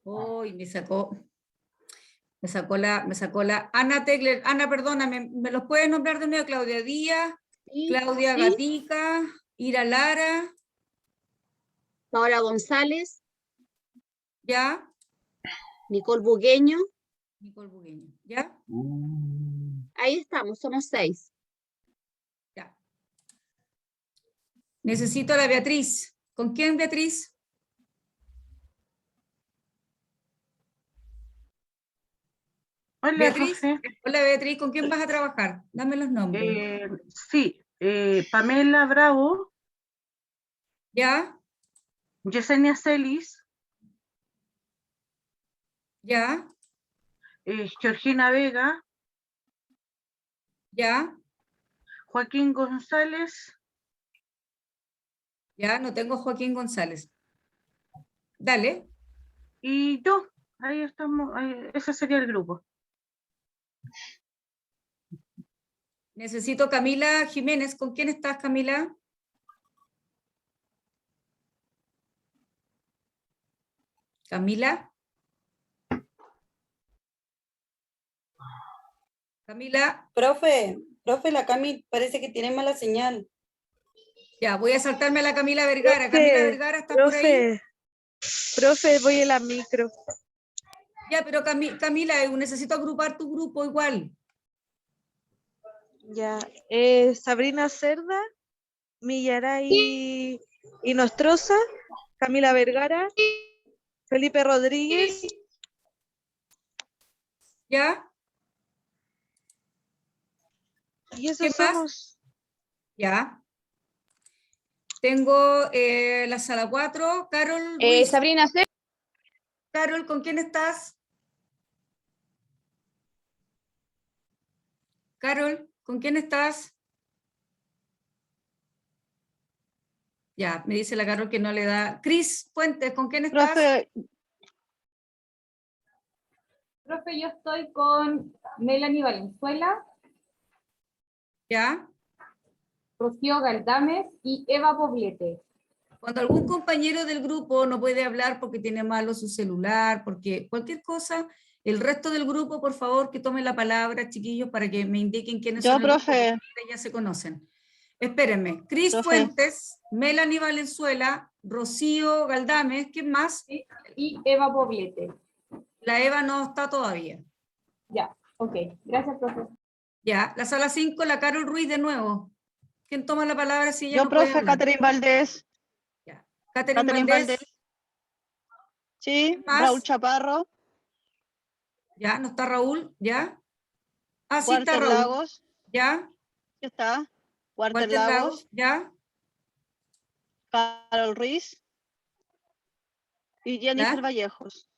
Uy, me sacó la Ana Tegler. Ana, perdóname, ¿me los puedes nombrar de nuevo? Claudia Díaz, Sí, Claudia sí. Gatica, Ira Lara, Paola González, ¿ya? Nicole Bugueño. Nicole Bugueño, ¿ya? Ahí estamos, somos 6. Ya. Necesito a la Beatriz. ¿Con quién, Beatriz? Hola, Beatriz. profe. Hola, Beatriz, ¿con quién vas a trabajar? Dame los nombres. Sí, Pamela Bravo, ¿Ya? Yesenia Celis, ¿Ya? Georgina Vega, ¿Ya? Joaquín González, ¿Ya? No tengo Joaquín González. Dale. y yo. Ahí estamos, ese sería el grupo. Necesito Camila Jiménez. ¿Con quién estás, Camila? Camila. Camila. Profe, la Cami parece que tiene mala señal. Ya, voy a saltarme a la Camila Vergara. Camila Vergara, ¿estás por ahí? Profe, voy a la micro. Ya, pero Camila, necesito agrupar tu grupo igual. Ya. Sabrina Cerda, Millaray y Nostroza, Camila Vergara, Felipe Rodríguez. ¿Ya? Y eso ¿Qué más? somos. Ya. Tengo la sala 4, Carol Ruiz. Sabrina C. Carol, ¿con quién estás? Carol, ¿con quién estás? Ya, me dice la Carol que no le da. Cris Fuentes, ¿con quién estás? Profe, yo estoy con Melanie Valenzuela, Ya. Rocío Galdames y Eva Poblete. Cuando algún compañero del grupo no puede hablar porque tiene malo su celular, porque cualquier cosa, el resto del grupo, por favor, que tome la palabra, chiquillos, para que me indiquen quiénes son el grupo, porque ya se conocen. Espérenme. Cris Fuentes, Melanie Valenzuela, Rocío Galdames, ¿quién más? Y Eva Poblete. La Eva no está todavía. Ya, ok. Gracias, profe. Ya, la sala 5, la Carol Ruiz de nuevo. ¿Quién toma la palabra si ella Yo, no puede profe, hablar? Catherine Valdés. Ya. Catherine Valdés. Sí, más? Raúl Chaparro, Ya, no está Raúl, ¿ya? Ah, sí está Walter Raúl. Lagos. ¿Ya? ¿Qué está? Walter Walter Lagos, Lagos, ¿ya? Carol Ruiz, Y Jennifer ¿Ya? Vallejos.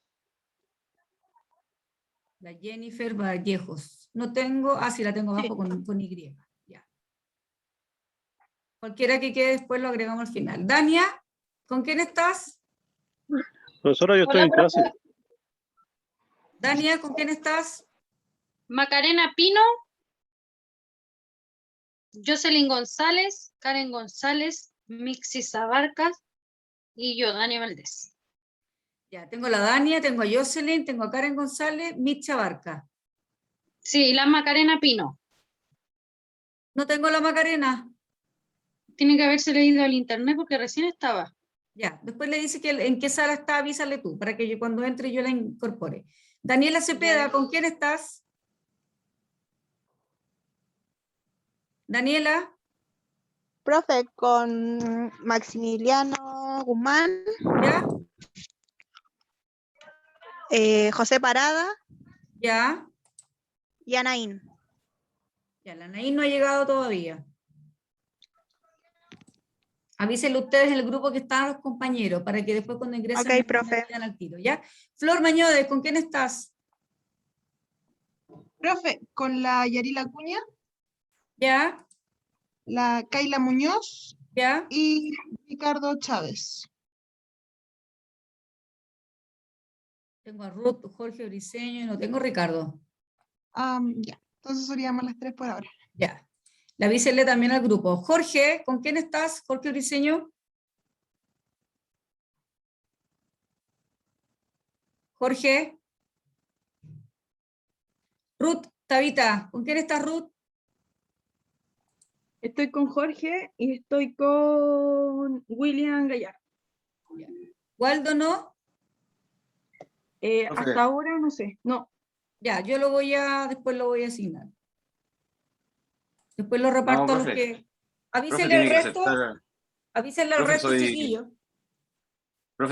La Jennifer Vallejos. No tengo, sí, la tengo Sí. abajo con Y. Ya. Cualquiera que quede después lo agregamos al final. Dania, ¿con quién estás? Profesora, yo estoy en clase. Dania, ¿con quién estás? Macarena Pino, Jocelyn González, Karen González, Mixis Abarcas y yo, Dania Valdés. Ya, tengo a la Dania, tengo a Jocelyn, tengo a Karen González, Mitcha Barca. Sí, la Macarena Pino. No tengo la Macarena. Tiene que haberse leído el internet porque recién estaba. Ya, después le dice que en qué sala está, avísale tú, para que cuando entre yo la incorpore. Daniela Cepeda, ¿con quién estás? Daniela, Profe, con Maximiliano Guzmán, ¿ya? José Parada ¿Ya? y Anaín. Ya, la Naín no ha llegado todavía. Avísenle ustedes el grupo que están los compañeros, para que después cuando ingresen Ok, me profe. digan al tiro, ¿ya? Flor Mañodes, ¿con quién estás? Profe, con la Yarila Cuña, ¿Ya? la Kaila Muñoz ¿Ya? y Ricardo Chávez. Tengo a Ruth, Jorge Briceño y no tengo a Ricardo. Ya, entonces seríamos las 3 por ahora. Ya. Le avísenle también al grupo. Jorge, ¿con quién estás? Jorge Briceño. Jorge. Ruth, Tabita, ¿con quién estás, Ruth? Estoy con Jorge y estoy con William Gallar. ¿Waldo no? Hasta ahora no sé, no. Ya, yo después lo voy a asignar. Después lo No, reparto a los profe. que... Profe Avísenle al tiene que resto, aceptar. avísenle al Profe, resto, chiquillos.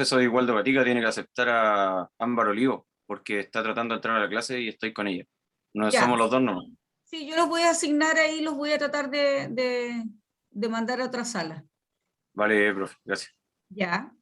soy Waldo Gatica, tiene que aceptar a Ámbar Olivo, porque está tratando de entrar a la clase y estoy con ella. No Ya. somos los dos, no. Sí, yo los voy a asignar ahí, los voy a tratar de mandar a otra sala. Vale, profe, gracias. Ya.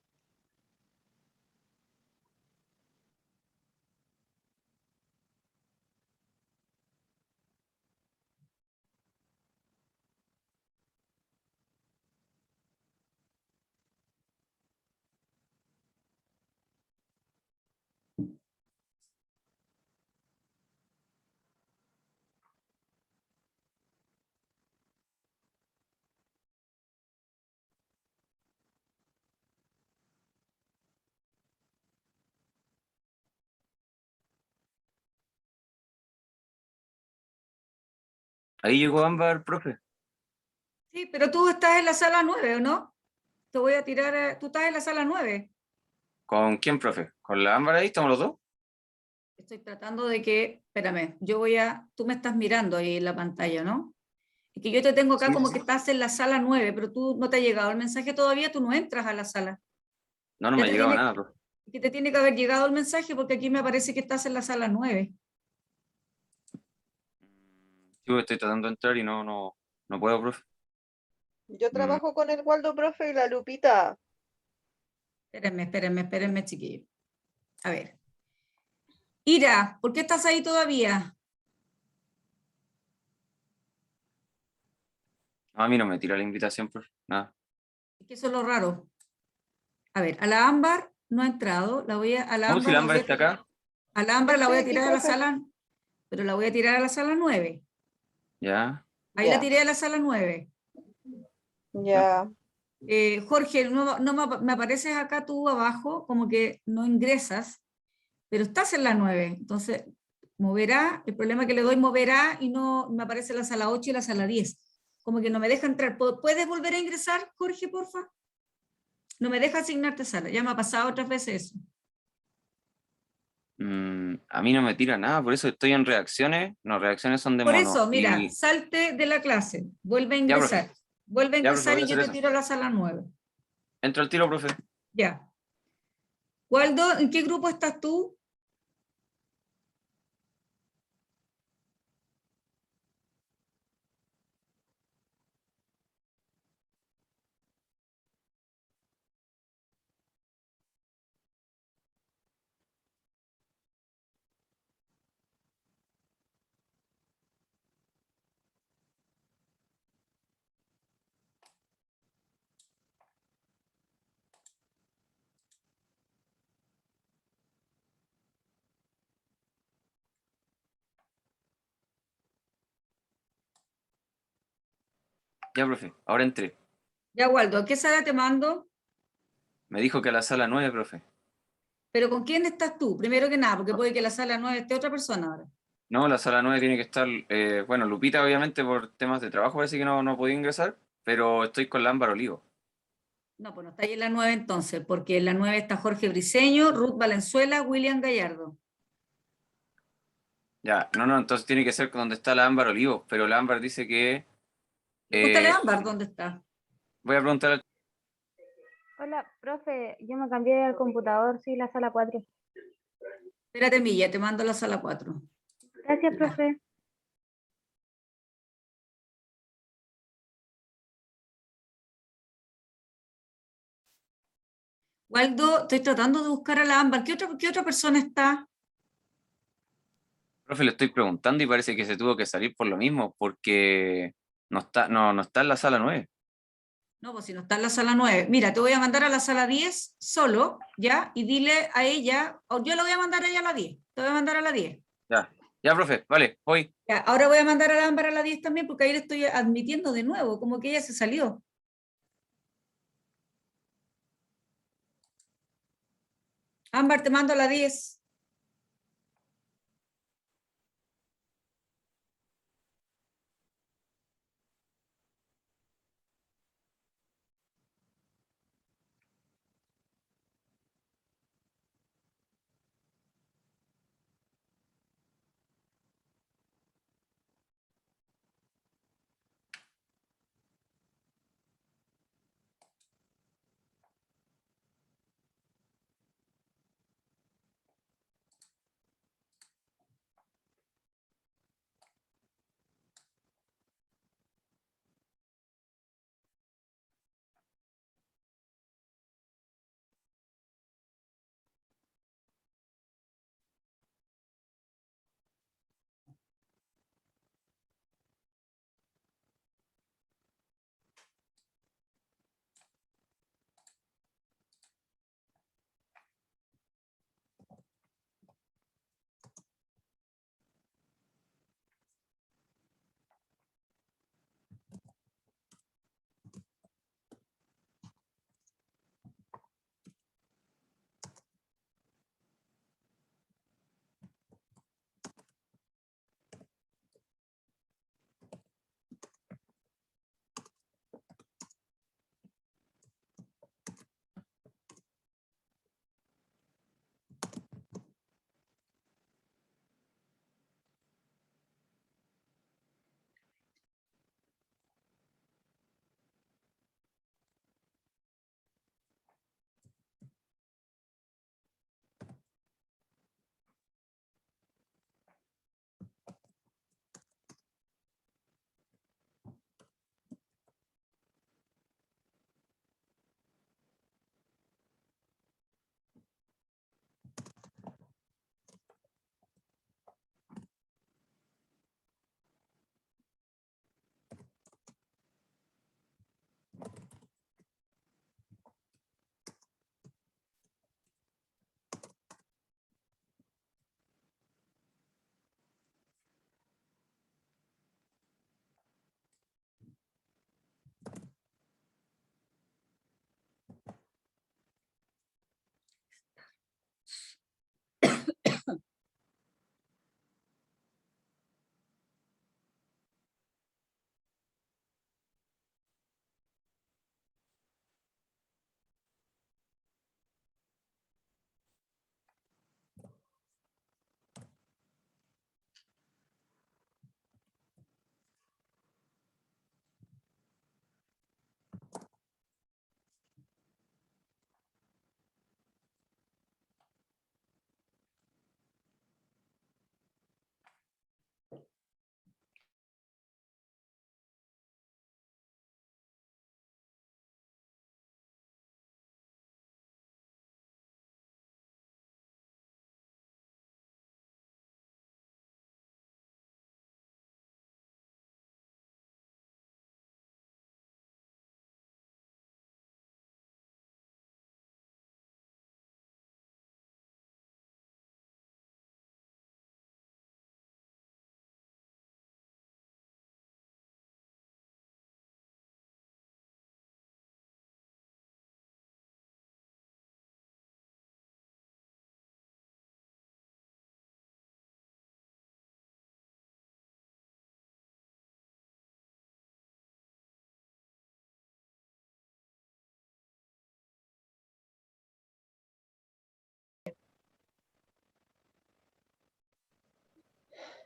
Ahí llegó Ámbar, profe. Sí, pero tú estás en la sala 9, ¿o no? Te voy a tirar, tú estás en la sala 9. ¿Con quién, profe? ¿Con la Ámbar ahí? ¿Estamos los dos? Estoy tratando de que, espérame, tú me estás mirando ahí en la pantalla, ¿no? Es que yo te tengo acá Sí, como sí. que estás en la sala 9, pero tú no te ha llegado el mensaje todavía, tú no entras a la sala. No, no Ya me ha te llegado tiene, nada, profe. que te tiene que haber llegado el mensaje porque aquí me aparece que estás en la sala 9. Yo estoy tratando de entrar y no puedo, profe. Yo trabajo con el Waldo, profe, y la Lupita. Espérenme, chiquillos. A ver. Ira, ¿por qué estás ahí todavía? No, a mí no me tira la invitación, profe. Nada. Es que eso es lo raro. A ver, a la Ámbar no ha entrado. A la ¿Cómo si Ámbar la la Ámbar voy a está tirar. acá? A la Ámbar la voy a Estoy aquí, tirar a la profe. sala, pero la voy a tirar a la sala 9. Ya. Ahí la Ya. tiré a la sala 9. Ya. Jorge, me apareces acá tú abajo, como que no ingresas, pero estás en la 9. Entonces, moverá, el problema es que le doy moverá y no me aparece la sala 8 y la sala 10. Como que no me deja entrar. ¿Puedes volver a ingresar, Jorge, porfa? No me deja asignarte sala. Ya me ha pasado otras veces eso. A mí no me tira nada, por eso estoy en reacciones. No, reacciones son de Por mono. eso, mira, salte de la clase, vuelve a Ya, profe. ingresar. Vuelve a Ya, profe, ingresar voy a y yo hacer te eso. tiro a la sala 9. Entro al tiro, profe. Ya. Waldo, ¿en qué grupo estás tú? Ya, profe, ahora entré. Ya, Waldo, ¿a qué sala te mando? Me dijo que a la sala 9, profe. ¿Pero con quién estás tú? Primero que nada, porque puede que la sala 9 esté otra persona ahora. No, la sala 9 tiene que estar, bueno, Lupita obviamente por temas de trabajo parece que no podía ingresar, pero estoy con la Ámbar Olivo. No, pues no está ahí en la 9 entonces, porque en la 9 está Jorge Briceño, Ruth Valenzuela, William Gallardo. Ya, no, entonces tiene que ser donde está la Ámbar Olivo, pero la Ámbar dice que... Pregúntale a Ámbar dónde está. voy a preguntar al... Hola, profe, yo me cambié al computador, sí, la sala 4. Espérate, Milla, te mando a la sala 4. Gracias, profe. Waldo, estoy tratando de buscar a la Ámbar. ¿Qué otra persona está? Profe, le estoy preguntando y parece que se tuvo que salir por lo mismo, porque no está en la sala 9. No, pues si no está en la sala 9. Mira, te voy a mandar a la sala 10 solo, ¿ya? Y dile a ella, o yo la voy a mandar a ella a la 10. Te voy a mandar a la 10. Ya, profe, vale, voy. Ya, ahora voy a mandar a la Ámbar a la 10 también, porque ahí le estoy admitiendo de nuevo, como que ella se salió. Ámbar, te mando a la 10.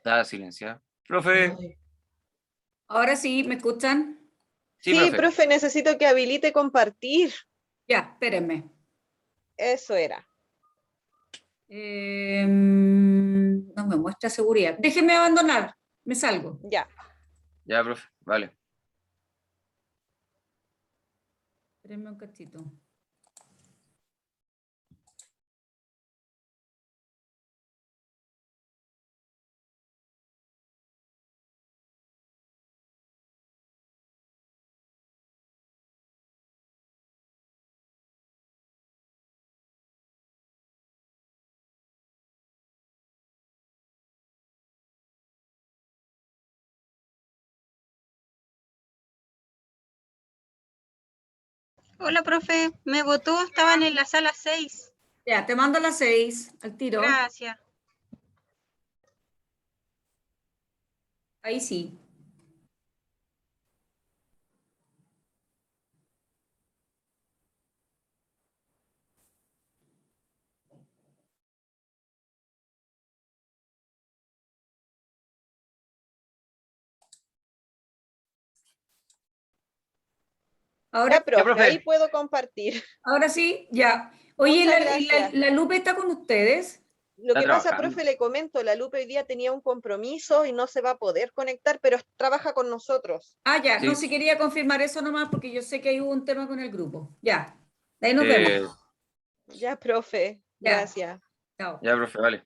Está silenciada. Profe. Ahora sí, ¿me escuchan? Sí, profe, necesito que habilite compartir. Ya, espérenme. Eso era. No me muestra seguridad. Déjenme abandonar, me salgo. Ya. Ya, profe, vale. Espérenme un cachito. Hola, profe. Me votó, estaban en la sala 6. Ya, te mando a las 6, al tiro. Gracias. Ahí sí. Ahora, Ya, profe, ahí puedo compartir. Ahora sí, ya. Oye, Muchas ¿la gracias. Lupe está con ustedes? Lo Está que pasa, trabajando. profe, le comento, la Lupe hoy día tenía un compromiso y no se va a poder conectar, pero trabaja con nosotros. Ah, ya, no, Sí. si quería confirmar eso nomás porque yo sé que hay un tema con el grupo. Ya, de ahí nos vemos. Ya, profe, Ya. gracias. Chao. Ya, profe, vale.